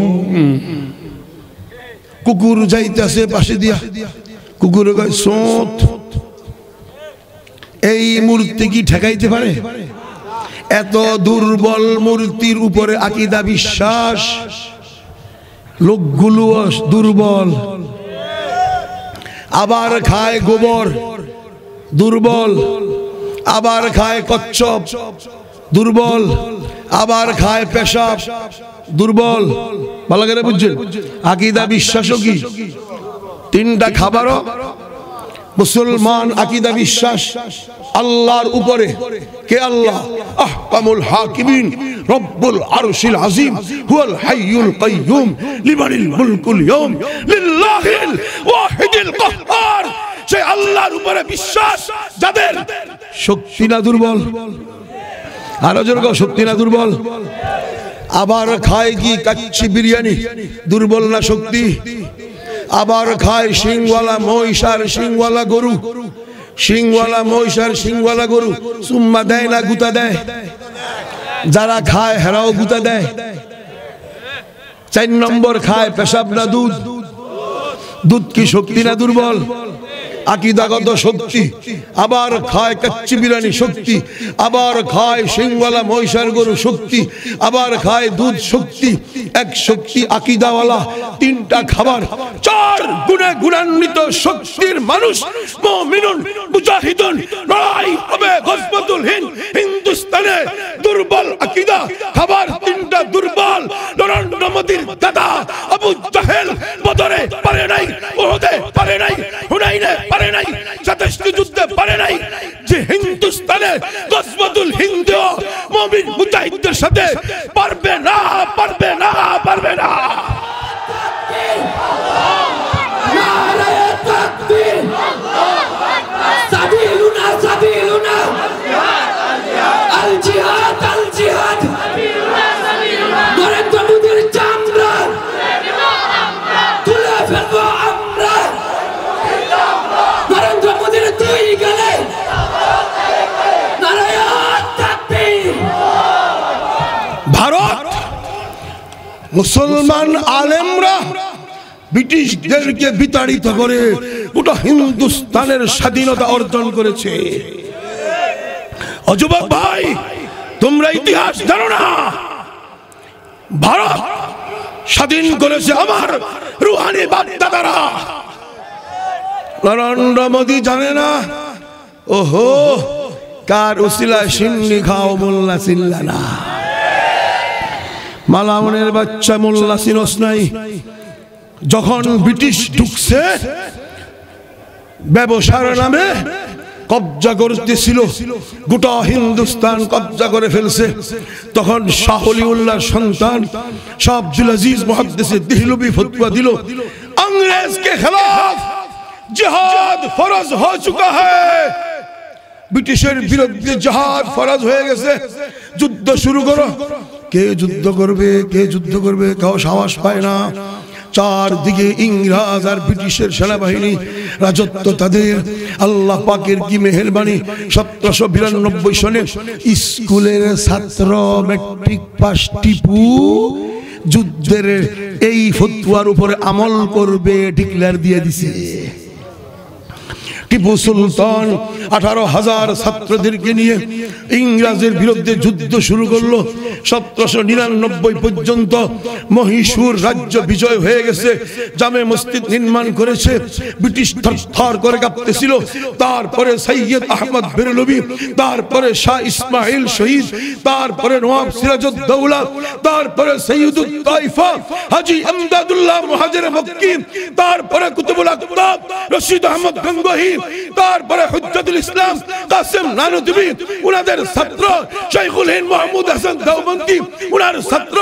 কুকুর যাইতেছে পাশে দিয়া, কুকুরে কয় সোঁত। এই মূর্তি কি ঠেকাইতে পারে? এত দুর্বল মূর্তির উপরে আকীদা বিশ্বাস। লোকগুলো দুর্বল, আবার খায় গোবর, দুর্বল। আবার খায় কচ্ছপ, দুর্বল। আবার খায় পেশাব, দুর্বল। ভালো করে বুঝছেন? আকীদা বিশ্বাসও কি? 3টা খাবারও। মুসলমান আকীদা বিশ্বাস আল্লাহর উপরে। কে আল্লাহ? আহকামুল হাকিমিন রব্বুল আরশিল আযীম হুয়াল হাইয়ুল কাইয়্যুম লিমানিল মুলকুল ইয়াউম লিল্লাহিল ওয়াহিদিল কাহ্হার। সেই আল্লাহর উপরে বিশ্বাস যাদের, শক্তি না দুর্বল? আরো জোরে কও, শক্তি না দুর্বল? আবার খায় কি? কাচ্চি বিরিয়ানি। দুর্বল না শক্তি? আবার খায় শিংওয়ালা মহিষ আর শিংওয়ালা গরু। শিংওয়ালা মহিষ আর শিংওয়ালা গরু সুম্মা দেয় না গুতা দেয়? যারা খায় হেরাও গুতা দেয়। 4 নম্বর খায় পেশাব না দুধ? দুধ কি শক্তি না দুর্বল? আকীদাগত শক্তি। আবার খায় কাচ্চি বিরিয়ানি, শক্তি। আবার খায় সিংওয়ালা মহিষার গরু, শক্তি। আবার খায় দুধ, শক্তি। এক শক্তি আকীদাওয়ালা। 3টা খাবার, 4 গুণে গুণান্বিত শক্তির মানুষ মুমিনুন মুজাহিদুন। লড়াই হবে গজওয়াতুল হিন্দ। হিন্দুস্তানে দুর্বল আকীদা, খাবার 3টা দুর্বল। নরেন্দ্র মোদীর দাদা আবু জাহেল বদরে পারে নাই, উহুদে পারে নাই, হুনাইনে পারে নাই, 27 যুদ্ধে পারে নাই। যে হিন্দুস্তানে গজওয়াতুল হিন্দ মুমিন মুজাহিদদের সাথে পারবে না, পারবে না, পারবে না। নারে তাকবীর, সাবিলুনা সাবিলুনা, আল জিহাদ আল জিহাদ, নরেন্দ্র মোদীর চামড়া তুলে ফেলবো আমরা। নরেন্দ্র মোদীর দুই গেলে ভারত মুসলমান আলেমরা ব্রিটিশদেরকে বিতাড়িত করে গোটা হিন্দুস্তানের স্বাধীনতা অর্জন করেছে। যুবক ভাই, তোমরা ইতিহাস জানো না? ভারত স্বাধীন করেছে আমার রুহানি বাপদাদারা। নরেন্দ্র মোদী জানে না? ওহো, কার উসিলা সিন্নি খাও মোল্লা চিল্লা না। মালামনের বাচ্চা মোল্লা চিনস নাই? যখন ব্রিটিশ ঢুকছে ব্যবসার নামে কবজা করতেছিল, গোটা হিন্দুস্তান কবজা করে ফেলছে, তখন শাহ ওলিউল্লাহর সন্তান শাহ আব্দুল আজিজ মুহাদ্দিস দেহলভী ফতোয়া দিল, अंग्रेज के खिलाफ जिहाद फर्ज हो चुका है। ব্রিটিশের বিরুদ্ধে জিহাদ ফরজ হয়ে গেছে, যুদ্ধ শুরু করো। কে যুদ্ধ করবে, কে যুদ্ধ করবে, কেউ সাহস পায় না। চারদিকে ইংরেজ আর ব্রিটিশের সেনাবাহিনী রাজত্ব তাদের। আল্লাহ পাকের কি মেহেরবানি, 1792 সনে স্কুলের ছাত্র ম্যাট্রিক পাস টিপু যুদ্ধের এই ফতোয়ার উপরে আমল করবে ডিক্লেয়ার দিয়ে দিছে। টিপু সুলতান 18,000 ছাত্রদেরকে নিয়ে ইংরেজের বিরুদ্ধে যুদ্ধ শুরু করলো। 1799 পর্যন্ত মহীশূর রাজ্য বিজয় হয়ে গেছে, জামে মসজিদ নির্মাণ করেছে। ব্রিটিশ থরথর করে কাঁপতেছিল। তারপরে সৈয়দ আহমদ বেরলভী, তারপরে শাহ ইসমাইল শহীদ, তারপরে নওয়াব সিরাজউদ্দৌলা, তারপরে সৈয়দুত তাইফা হাজী আমদাদুল্লাহ মুহাজির মক্কি, তারপরে কুতুবুল আকতাব রশিদ আহমদ গঙ্গোহী, তারপরে হুজ্জাতুল ইসলাম কাসেম নানুতুবি, উনাদের ছাত্র শাইখুল হিন্দ মাহমুদ হাসান দেওবন্দি, উনার ছাত্র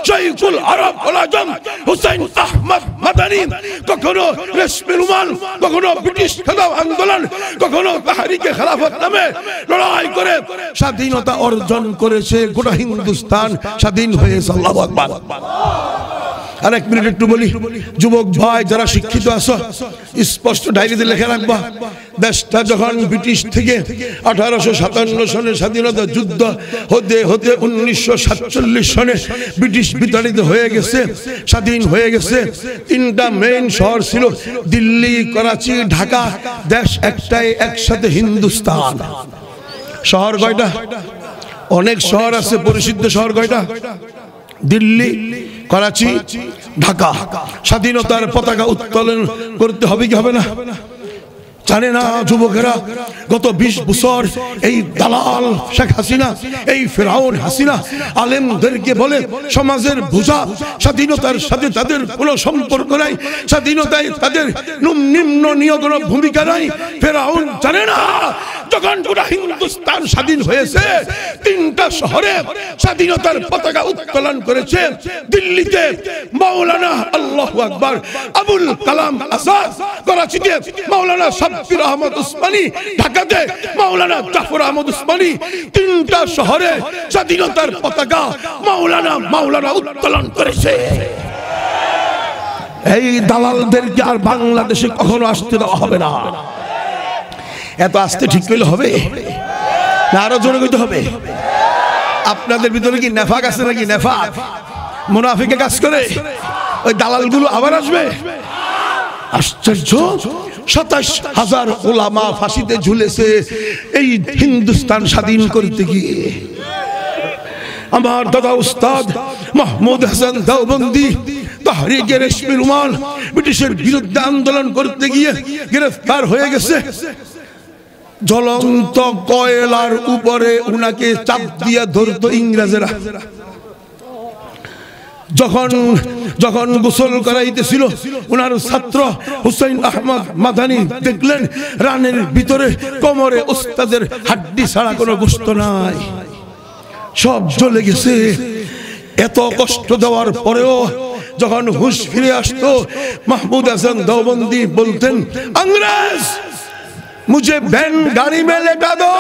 শাইখুল আরব উল আজম হুসাইন আহমদ মাদানী, কখনো রেশমি রুমাল, কখনো ব্রিটিশ খেলাফ আন্দোলন, কখনো তাহরিকে খেলাফত নামে লড়াই করে স্বাধীনতা অর্জন করেছে। গোটা হিন্দুস্তান স্বাধীন হয়েছে। আল্লাহু আকবার। আর এক মিনিট একটু বলি, যুবক ভাই যারা শিক্ষিত আছো, স্পষ্ট ডায়েরিতে লেখা রাখবা, দেশটা যখন ব্রিটিশ থেকে 1857 সনে স্বাধীনতা যুদ্ধ হতে হতে 1947 সনে ব্রিটিশ বিতাড়িত হয়ে গেছে, স্বাধীন হয়ে গেছে। 3টা মেইন শহর ছিল, দিল্লি, করাচি, ঢাকা। দেশ একটাই, একসাথে হিন্দুস্তান। শহর কয়টা? অনেক শহর আছে, পরিচিত শহর কয়টা? দিল্লি, করাচি, ঢাকা। স্বাধীনতার পতাকা উত্তোলন করতে হবে কি হবে না? জানে না যুবকেরা? গত 20 বছর এই দালাল শেখ হাসিনা, এই ফেরাউন হাসিনা আলেমদেরকে বলে সমাজের বোঝা, স্বাধীনতার সাথে তাদের কোনো সম্পর্ক নাই, স্বাধীনতায় তাদের নিম্ন কোনো ভূমিকা নাই। ফেরাউন জানে না যখন পুরো হিন্দুস্তান স্বাধীন হয়েছে 3টা শহরে স্বাধীনতার পতাকা উত্তোলন করেছে। দিল্লিতে মাওলানা আল্লাহু আকবার আবুল কালাম আজাদ, করাচিতে মাওলানা সাব্বির আহমদ উসমানী, ঢাকাতে মাওলানা জাফর আহমদ উসমানী। 3টা শহরে স্বাধীনতার পতাকা মাওলানা উত্তোলন করেছে। এই দালালদেরকে আর বাংলাদেশে কখনো আসতে দেওয়া হবে না। এত আসতে ঠিক করলে হবে না? আরো জোরে কইতে হবে। আপনাদের ভিতরে কি নেফাক আছে নাকি? নেফাক, মুনাফিকে কাজ করে। ওই দালালগুলো আবার আসবে। আশ্চর্য, 27,000 উলামা ফাঁসিতে ঝুলেছে এই হিন্দুস্তান স্বাধীন করতে গিয়ে। আমার দাদা উস্তাদ মাহমুদ হাসান দেওবন্দি তাহরিকে রেশমি রুমাল ব্রিটিশের বিরুদ্ধে আন্দোলন করতে গিয়ে গ্রেফতার হয়ে গেছে। জ্বলন্ত কয়লার উপরে উনাকে চাপ দিয়া ধরতো ইংরেজেরা। যখন গোসল করাইতেছিল উনার ছাত্র হুসাইন আহমদ মাদানী দেখলেন রানের ভিতরে কোমরে উস্তাদের হাড্ডি ছাড়া কোনো গোশত নাই, সব জ্বলে গেছে। এত কষ্ট দেওয়ার পরেও যখন হুশ ফিরে আসতো, মাহমুদ হাসান দেওবন্দি বলতেন, अंग्रेज मुझे बैन गाड़ी में लेटा दो,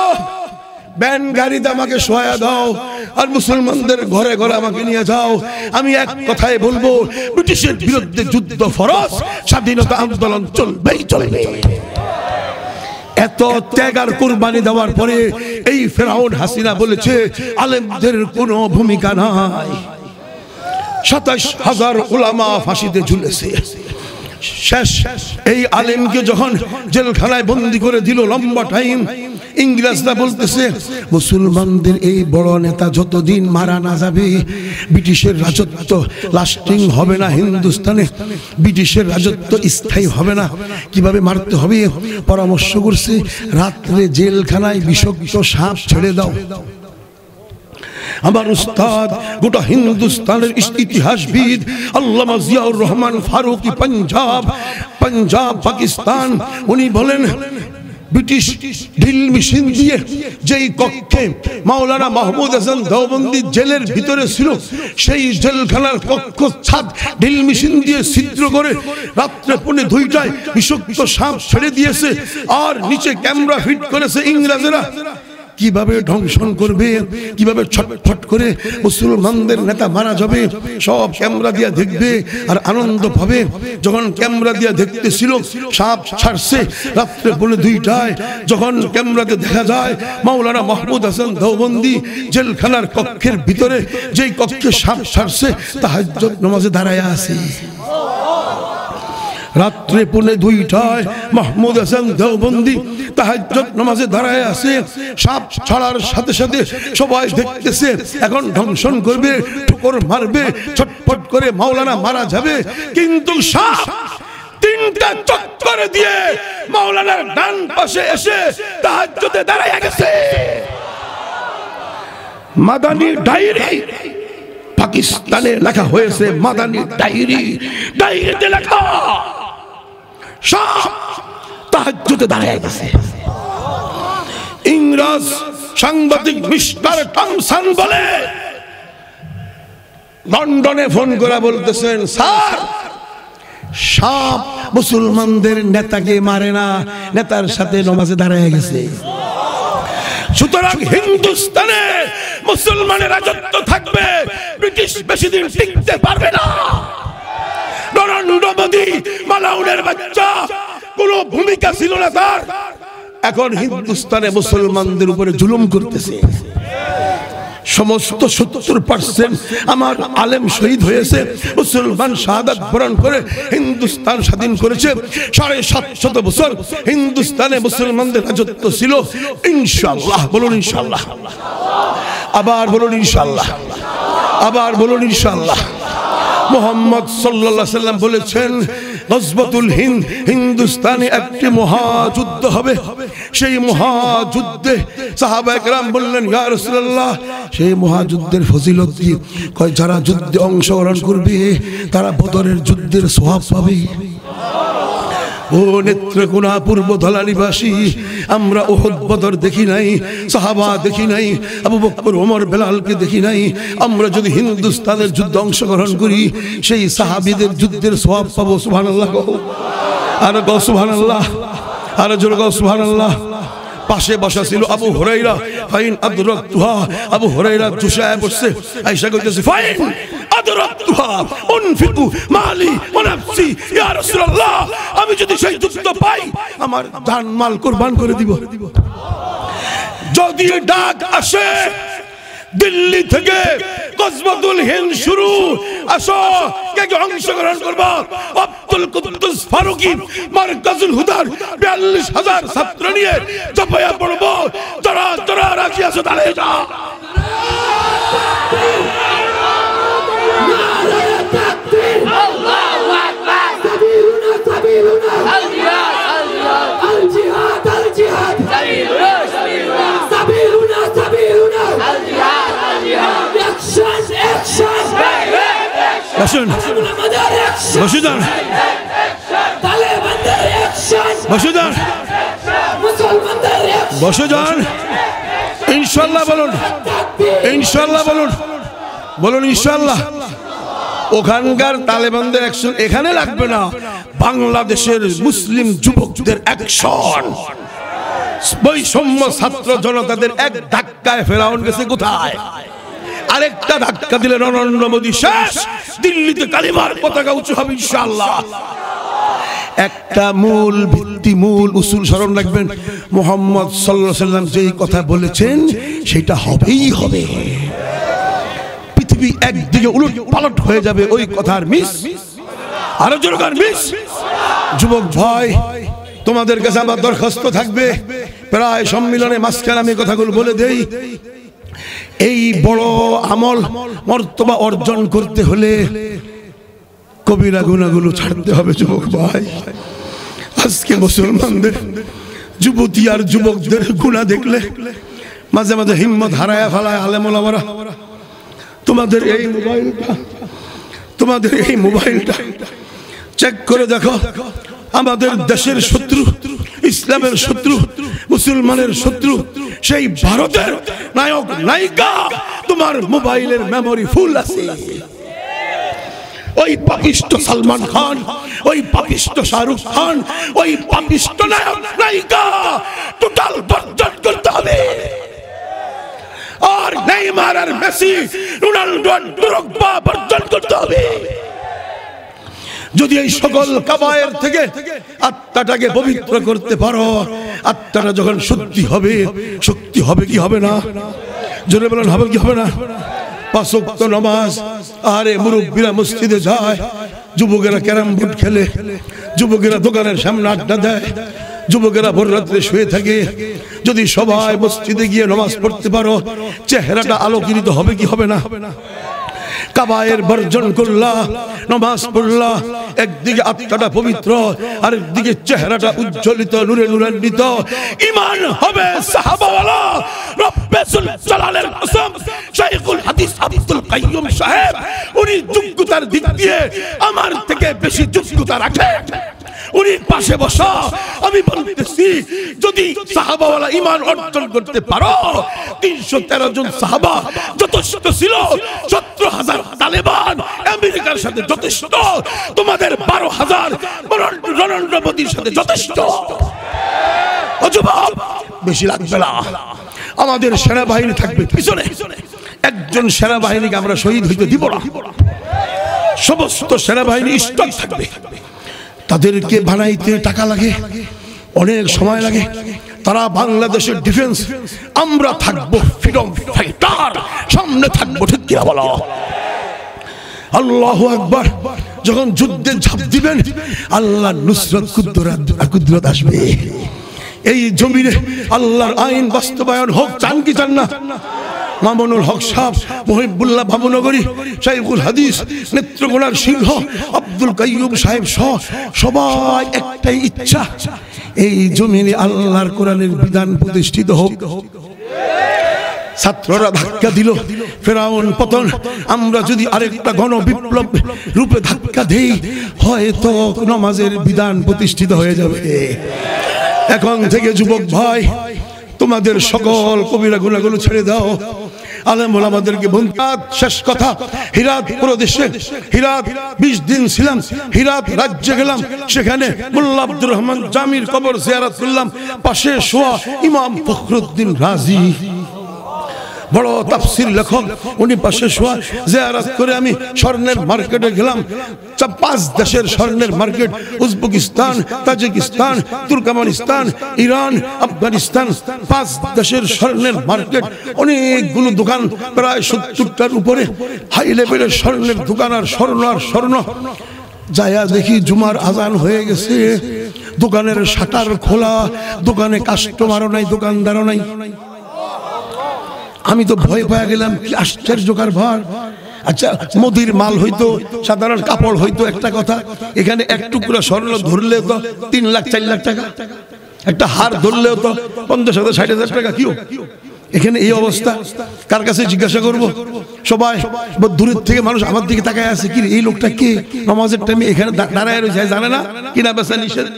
बैन गाड़ीতে আমাকে শোয়া দাও, আর মুসলমানদের ঘরে ঘরে আমাকে নিয়ে যাও। আমি এক কথাই বলবো, ব্রিটিশের বিরুদ্ধে যুদ্ধ ফরজ, স্বাধীনতা আন্দোলন চলবেই চলবে। এত ত্যাগ আর কুরবানি দেওয়ার পরে এই ফেরাউন হাসিনা বলেছে আলেমদের কোনো ভূমিকা নাই। 27,000 উলামা ফাঁসিতে ঝুলেছে। শেষ এই আলেমকে যখন জেলখানায় বন্দী করে দিল লম্বা টাইম, ইংরেজরা বলতেছে মুসলমানদের এই বড় নেতা যতদিন মারা না যাবে ব্রিটিশের রাজত্ব লাস্টিং হবে না, হিন্দুস্তানে ব্রিটিশের রাজত্ব স্থায়ী হবে না। কিভাবে মারতে হবে পরামর্শ করছে, রাত্রে জেলখানায় বিষাক্ত সাপ ছেড়ে দাও। আমার উস্তাদ গোটা হিন্দুস্তানের ইতিহাসবিদ আল্লামা জিয়াউর রহমান ফারুকি পাঞ্জাব পাকিস্তান, উনি বলেন ব্রিটিশ ড্রিল মেশিন দিয়ে যেই কক্ষে মাওলানা মাহমুদ হাসান দেওবন্দি জেলের ভিতরে ছিল, সেই জেলখানার কক্ষ ছাদ ড্রিল মেশিন দিয়ে ছিদ্র করে রাত্রে 2:30টায় বিষাক্ত সাপ ছেড়ে দিয়েছে। আর নিচে ক্যামেরা ফিট করেছে ইংরেজরা। কিভাবে ধ্বংসন করবে, কিভাবে ছটফট করে মুসলমানদের নেতা মারা যাবে সব ক্যামেরা দিয়ে দেখবে আর আনন্দ পাবে। যখন ক্যামেরা দিয়ে দেখতেছিল সাপ ছাড়ছে রাত্রে 2:30টায়, যখন ক্যামেরাতে দেখা যায় মাওলানা মাহমুদ হাসান দেওবন্দি জেলখানার কক্ষের ভিতরে যেই কক্ষে সাপ ছাড়ছে তাহাজ্জুদ নামাজে দাঁড়ায় আছে। রাত্রে 2:30টায় মাহমুদ হাসান দেওবন্দি তাহাজ্জুদ নামাজে দাঁড়ায় আছে। সাপ ছাড়ার সাথে সাথে সবাই দেখতেছে এখন ধ্বংসন করবে, ঠোকর মারবে, ছটফট করে মাওলানা মারা যাবে। কিন্তু সাপ 3টা চক্কর দিয়ে মাওলানার ডান পাশে এসে তাহাজ্জুদে দাঁড়ায় গেছে। মাদানী ডায়েরি পাকিস্তানে লেখা হয়েছে, মাদানী ডায়েরিতে লেখা সাপ তাহাজ্জুদে দাঁড়ায় গেছে। ইংরেজ সাংবাদিক মিস্টার টমসন বলে লন্ডনে ফোন করে বলতেছেন, স্যার সাপ মুসলমানদের নেতাকে মারে না, নেতার সাথে নামাজে দাঁড়ায় গেছে। সুতরাং হিন্দুস্তানে মুসলমানের রাজত্ব থাকবে, ব্রিটিশ বেশি দিন টিকতে পারবে না। নরেন্দ্র মোদী মালাউনের বাচ্চা, কোনো ভূমিকা ছিল না তার। এখন হিন্দুস্তানে মুসলমানদের উপরে জুলুম করতেছে। সমস্ত 70% আমার আলেম শহীদ হয়েছে, মুসলমান শাহাদাত বরণ করে হিন্দুস্তান স্বাধীন করেছে। 750 বছর হিন্দুস্তানে মুসলমানদের রাজত্ব ছিল। ইনশাআল্লাহ বলুন ইনশাআল্লাহ, আবার বলুন ইনশাআল্লাহ, আবার বলুন ইনশাআল্লাহ। মুহাম্মদ সাল্লাল্লাহু আলাইহি সাল্লাম বলেছেন গজওয়াতুল হিন্দ, হিন্দুস্তানে একটি মহাযুদ্ধ হবে। সেই মহাযুদ্ধে সাহাবায়ে কেরাম বললেন ইয়া রাসূলুল্লাহ সেই মহাযুদ্ধের ফজিলত কি? কয় যারা যুদ্ধে অংশগ্রহণ করবে তারা বদরের যুদ্ধের সওয়াব পাবে। ও নেত্রকোনা পূর্ব ধলানিবাসী, আমরা উহুদ বদর দেখি নাই, সাহাবা দেখি নাই, আবু বকর ওমর বেলালকে দেখি নাই। আমরা যদি হিন্দুস্তানের যুদ্ধে অংশগ্রহণ করি সেই সাহাবীদের যুদ্ধের সওয়াব পাবো। সুবহানাল্লাহ, আর গো সুবহানাল্লাহ, আর জোরে গো সুবহানাল্লাহ। পাশে বসা ছিল আবু হুরায়রা, ফাইন আদরাকতুহা। আবু হুরায়রা জুশায় বসছে, আয়েশা কইতেছে ফাইন আদরাকতুহা উনফিকু মালি ওয়া নাফসি ইয়া রাসূলুল্লাহ, আমি যদি সেই যুদ্ধ পাই আমার জান মাল কুরবান করে দিব। যদি ডাক আসে দিল্লি থেকে গজওয়াতুল হিন্দ শুরু, আসো কে কে অংশগ্রহণ করবা? আব্দুল কুদ্দুস ফারুকি মারকাজুল হুদার 42,000 ছাত্র নিয়ে জবায়া পড়ব। যারা রাজি আছো দাঁড়িয়ে যাও। আল্লাহু আকবার, সাবিলুনা সাবিলুনা, আল জিহাদ আল জিহাদ, আল জিহাদ আল জিহাদ, সাবিলুনা সাবিলুনা, সাবিলুনা সাবিলুনা, আল জিহাদ আল জিহাদ। অ্যাকশন অ্যাকশন, বসুন বসুন, তালেবানদের অ্যাকশন, বসুন মুসলমানদের অ্যাকশন, বসুন। ইনশাআল্লাহ বলুন, ইনশাআল্লাহ বলুন, বলুন ইনশাআল্লাহ। ওখানকার তালেবানদের অ্যাকশন এখানে লাগবে না, বাংলাদেশের মুসলিম যুবকদের অ্যাকশন। বৈষম্য ছাত্র জনতাদের এক ধাক্কায় ফেরাউন গেছে কোথায়? আরেকটা ধাক্কা দিলে নরেন্দ্র মোদী শেষ। দিল্লিতে কালিমার পতাকা উঁচু হবে ইনশাআল্লাহ। একটা মূল ভিত্তি, মূল উসুল স্মরণ রাখবেন, মুহাম্মদ সাল্লাল্লাহু আলাইহি সাল্লাম যেই কথা বলেছেন সেটা হবেই হবে। পৃথিবী একদিকে উলট পালট হয়ে যাবে ওই কথার মিস, আরো জোরে মিস। যুবক ভাই, তোমাদের কাছে আমার দরখাস্ত থাকবে, প্রায় সম্মিলনে মাঝখানে আমি কথাগুলো বলে দেই। এই বড় আমল মর্তবা অর্জন করতে হলে কবিরা গুনাহগুলো ছাড়তে হবে যুবক ভাই। আজকে মুসলমানদের যুবতী আর যুবকদের গুনাহ দেখলে মাঝে মাঝে হিম্মত হারায়া ফেলায় আলেম ওলামারা। তোমাদের এই মোবাইলটা চেক করে দেখো, আমাদের দেশের শত্রু, ইসলামের শত্রু, মুসলমানের শত্রু সেই ভারতের নায়ক নায়িকা তোমার মোবাইলের মেমোরি ফুল আছে। ওই পাপিষ্ট সালমান খান, ওই পাপিষ্ট শাহরুখ খান, ওই পাপিষ্ট নায়ক নায়িকা টোটাল বর্জন করতে হবে। আর নেইমার আর মেসি, রোনাল্ডো আর ড্রগবা বর্জন করতে হবে। যদি এই সকল কাবায়ের থেকে আত্মাটাকে পবিত্র করতে পারো, আত্মাটা যখন শুদ্ধি হবে, শক্তি হবে কি হবে না? জোরে বলেন, হবে কি হবে না? 5 ওয়াক্ত নামাজ, আরে মুরব্বীরা মসজিদে যায়, যুবকেরা ক্যারাম বোর্ড খেলে, যুবকেরা দোকানের সামনে আড্ডা দেয়, যুবকেরা ভোর রাত্রে শুয়ে থাকে। যদি সবাই মসজিদে গিয়ে নামাজ পড়তে পারো, চেহারাটা আলোকিত হবে কি হবে না? কাবায়ের বর্জন করলা, নামাজ পড়লা, একদিকে আত্মাটা পবিত্র, আরেকদিকে চেহারাটা উজ্জ্বলিত, নূরে নূরান্বিত। ঈমান হবে সাহাবাওয়ালা। রব্বুল জালালের কসম, শাইখুল হাদিস আব্দুল কাইয়ুম সাহেব উনি যোগ্যতার দিক দিয়ে আমার থেকে বেশি যোগ্যতা রাখে। উনি পাশে বসা, আমি বলতেছি যদি সাহাবাওয়ালা ঈমান অর্জন করতে পারো, 313 জন সাহাবা যথেষ্ট ছিল। 17,000 তালেবান আমেরিকার সাথে যথেষ্ট, তোমাদের 12,000 নরেন্দ্র মোদীর সাথে যথেষ্ট। যুবক, বেশি লাগবে না। আমাদের সেনাবাহিনী থাকবে পিছনে, একজন সেনাবাহিনীকে আমরা শহীদ হইতে দিব না। সমস্ত সেনাবাহিনী স্টক থাকবে। তাদেরকে বানাইতে টাকা লাগে, অনেক সময় লাগে। তারা বাংলাদেশের ডিফেন্স, আমরা থাকবো ফ্রিডম ফাইটার, সামনে থাকবো। ঠিক কিনা বলো? আল্লাহু আকবার। যখন যুদ্ধে ঝাঁপ দিবেন, আল্লাহর নুসরত কুদরত আসবে। এই জমিনে আল্লাহর আইন বাস্তবায়ন হোক, চান কি চান না? মামুনুল হক সাহেব, মহিবুল্লাহ ভাবনগরী, শাইখুল হাদিস, নেত্রকোনার সিংহ আব্দুল কাইয়ুম সাহেব সহ সবাই একটাই ইচ্ছা, এই জমিনে আল্লাহর কোরআনের বিধান প্রতিষ্ঠিত হোক। ছাত্ররা ধাক্কা দিল, ফেরাউন পতন। আমরা যদি আরেকটা গণ বিপ্লব রূপে ধাক্কা দেই, হয়তো নামাজের বিধান প্রতিষ্ঠিত হয়ে যাবে। এখন থেকে যুবক ভাই, তোমাদের সকল কবিরা গুনাহগুলো ছেড়ে দাও। আলেম ওলামাদেরকে বলতাম, শেষ কথা, হিরাত প্রদেশে, হিরাত 20 দিন ছিলাম, হিরাত রাজ্যে গেলাম, সেখানে মোল্লা আব্দুর রহমান জামির কবর জিয়ারত করলাম। পাশে শোয়া ইমাম ফখরুদ্দিন রাজি, বড় তাফসীর লেখক, উনি পাশে শোয়া। জিয়ারত করে আমি স্বর্ণের মার্কেটে গেলাম। 5 দেশের স্বর্ণের market, Uzbekistan, Tajikistan, Turkmenistan, Iran, Afghanistan, 5 দেশের স্বর্ণের মার্কেট। অনেকগুলো দোকান, প্রায় 70টার উপরে হাই লেভেলের স্বর্ণের দোকান। আর স্বর্ণ যায়া দেখি জুমার আজান হয়ে গেছে, দোকানের শাটার খোলা, দোকানে কাস্টমারও নাই, দোকানদারও নাই। আমি তো ভয় পেয়ে গেলাম, কি আশ্চর্য কারবার। আচ্ছা, মোদির মাল হইতো, সাধারণ কাপড় হইতো একটা কথা, এখানে এক টুকরা স্বর্ণ ধরলেও তো 3 লাখ 4 লাখ টাকা, একটা হার ধরলেও তো 50,000 60,000 টাকা। কিও এখানে এই অবস্থা? কার কাছে জিজ্ঞাসা করব? সবাই দূরের থেকে মানুষ আমার দিকে তাকায় আছে, কি এই লোকটা কে, নামাজের টাইমে এখানে দাঁড়ায় রয়েছে, জানে না কিনা বেচা নিষেধ,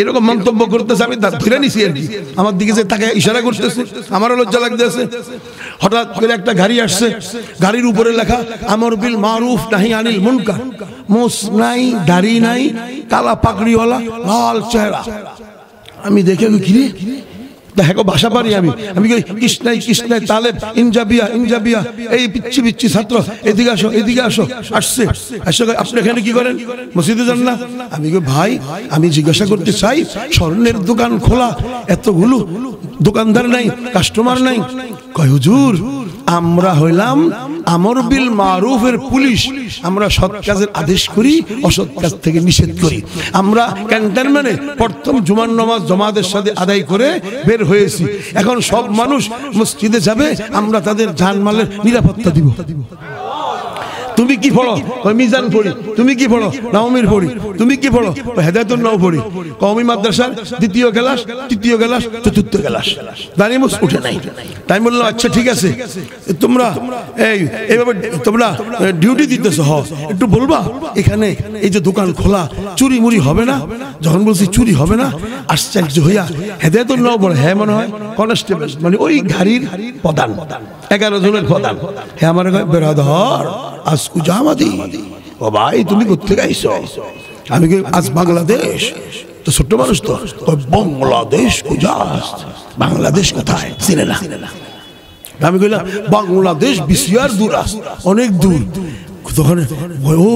এরকম মন্তব্য করতেছে। আমি ধরে নিছি আর কি, আমার দিকে যে তাকায় ইশারা করতেছে, আমারও লজ্জা লাগতেছে। হঠাৎ করে একটা গাড়ি আসছে, গাড়ির উপরে লেখা আমর বিল মারুফ নাহি আনিল মুনকার। মোস নাই, দাড়ি নাই, কালা পাগড়িওয়ালা, লাল চেহারা। আমি দেখে কি রে, দেখো ভাষা পারি আমি কৃষ্ণাই তালেব, ইনজাবিয়া, এই পিচ্ছি ছাত্র, এদিকে আসো, এদিকে আসো। আসছে, আপনি এখানে কি করেন, মসজিদে যান না? আমি ভাই, আমি জিজ্ঞাসা করতে চাই, স্বর্ণের দোকান খোলা, এতগুলো দোকানদার নাই, কাস্টমার নাই। কয় হুজুর, আমরা হইলাম আমর বিল মারুফের পুলিশ, আমরা সৎ কাজের আদেশ করি, অসৎ কাজ থেকে নিষেধ করি। আমরা ক্যান্টনমেন্টে প্রথম জুমার নামাজ জামাতের সাথে আদায় করে বের হয়েছি। এখন সব মানুষ মসজিদে যাবে, আমরা তাদের জানমালের নিরাপত্তা দিব। তুমি কি পড়ো? মিজান পড়ি। তুমি কি পড়ো? নাওমীর পড়ি। তুমি কি পড়ো? হেদায়েতুন নাও পড়ি। কওমি মাদ্রাসার দ্বিতীয় ক্লাস, তৃতীয় ক্লাস, চতুর্থ ক্লাস, দানিমুস উঠে নাই। তাই বললাম আচ্ছা ঠিক আছে, তোমরা এইভাবে তোমরা ডিউটি দিতেছো, একটু বলবা এখানে এই যে দোকান খোলা চুরি মুড়ি হবে না? যখন বলছি চুরি হবে না, আশ্চর্য হইয়া হেদায়েতুন নাও বলে, হ্যাঁ মনে হয় কনস্টেবল, মানে ওই গাড়ির প্রধান, 11 জনের প্রধান। হ্যাঁ আমার বেরাদর আজ কুজামাদি, ও ভাই তুমি কোথেকে আইছো? আমি কি আজ বাংলাদেশ? তো ছোট্ট মানুষ তো, বাংলাদেশ কুজাস, বাংলাদেশ কোথায় চিনে না। আমি কইলাম বাংলাদেশ বিশিয়ার দূর, অনেক দূর। তখন ও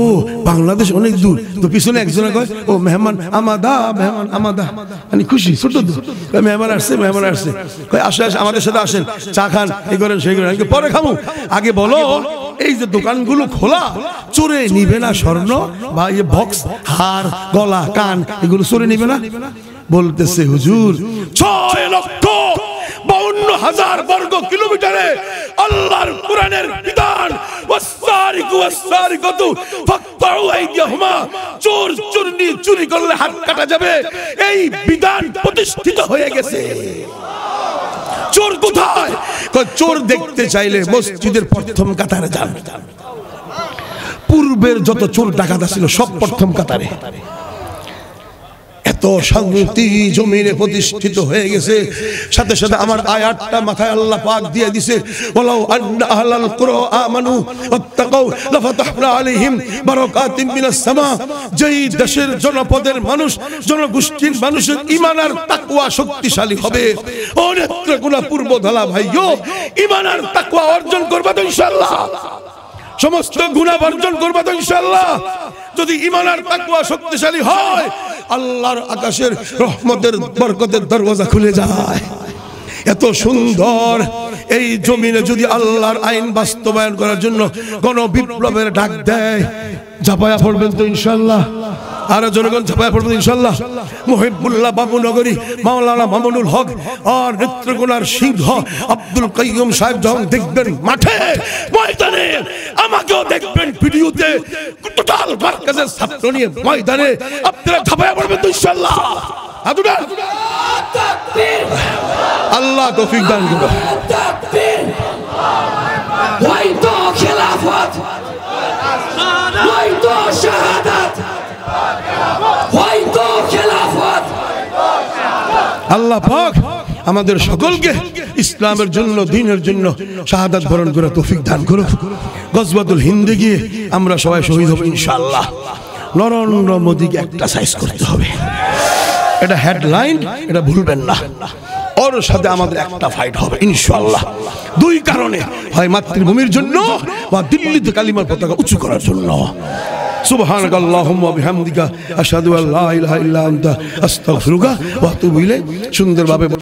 বাংলাদেশ অনেক দূর। তো পিছনে একজনে কয় ও মেহমান আমাদা, মেহমান আমাদা, মানে খুশি ছোট দূর, মেহমান আসছে, মেহমান আসছে, কয় আসে আসে আমাদের সাথে আসেন, চা খান, এই করেন সেই করেন। পরে খামু, আগে বলো এই যে দোকানগুলো খোলা, চোরে নিবে না স্বর্ণ বা এই বক্স, হার, গলা, কান, এগুলো চোরে নিবে না? বলতেছে হুজুর 6,52,000 বর্গ কিলোমিটারে আল্লাহর কোরআনের বিধান, ওয়াসসারিকু ওয়াসসারিকাতু ফাকতাউ আইদিয়াহুমা, চোর চুরি চুরি করলে হাত কাটা যাবে, এই বিধান প্রতিষ্ঠিত হয়ে গেছে। চোর কোথায়? চোর দেখতে চাইলে মসজিদের প্রথম কাতারে যান। পূর্বের যত চোর ডাকাত ছিল সব প্রথম কাতারে। এত শান্তি জমিনে প্রতিষ্ঠিত হয়ে গেছে। সাথে সাথে আমার আয়াতটা মাথায় আল্লাহ পাক দিয়ে দিয়েছে, ওয়ালাউ আন্না আহলাল কুরা আমানু ওয়াত্তাকাউ লাফাতাহনা আলাইহিম বারাকাতিম মিনাস সামা। যেই দেশের জনপদের মানুষ, জনগোষ্ঠীর মানুষের ঈমান আর তাকওয়া শক্তিশালী হবে, ও নেত্রকোনা পূর্বধলা ভাইও, ঈমান আর তাকওয়া অর্জন করবে তো ইনশাআল্লাহ, সমস্ত গুনাহ বর্জন করবে তো ইনশাআল্লাহ। যদি ঈমান আর তাকওয়া শক্তিশালী হয়, আল্লাহর আকাশের রহমতের বরকতের দরওয়াজা খুলে যায়। এত সুন্দর এই জমিনে যদি আল্লাহর আইন বাস্তবায়ন করার জন্য কোন বিপ্লবের ডাক দেয়, ঝাঁপায়া পড়বেন তো ইনশাআল্লাহ। আর জনগণ ঝাঁপায়া পড়বেন ইনশাআল্লাহ। মুহিবুল্লাহ বাবুনগরী মাওলানা মামুনুল হক আর নেত্রকোনার সিংহ আব্দুল কাইয়ুম সাহেব যখন দেখবেন মাঠে ময়দানে, আমাকেও দেখবেন ভিডিওতে, টোটাল মার্কাজের ছাত্র নিয়ে ময়দানে, আপনারা ঝাঁপায়া পড়বেন তো ইনশাআল্লাহ। আল্লাহ তৌফিক দান করুন। হয়তো খেলাফত, হয়তো শাহাদাত, হয়তো খেলাফত। আল্লাহ পাক আমাদের সকলকে ইসলামের জন্য, দ্বীনের জন্য শাহাদাত বরণ করে তৌফিক দান করুন। গজওয়াতুল হিন্দে গিয়ে আমরা সবাই শহীদ হব ইনশাআল্লাহ। নরেন্দ্র মোদীকে একটা সাইজ করতে হবে, এটা হেডলাইন, এটা ভুলবেন না। ওর সাথে আমাদের একটা ফাইট হবে ইনশাআল্লাহ। দুই কারণে, হয় মাতৃভূমির জন্য বা দিল্লিতে কালিমার পতাকা উঁচু করার জন্য। সুবহানাকাল্লাহুম্মা ওয়া বিহামদিকা আশহাদু আল্লা ইলাহা ইল্লা আনতা আস্তাগফিরুকা ওয়া আতুবু ইলাইক। সুন্দরভাবে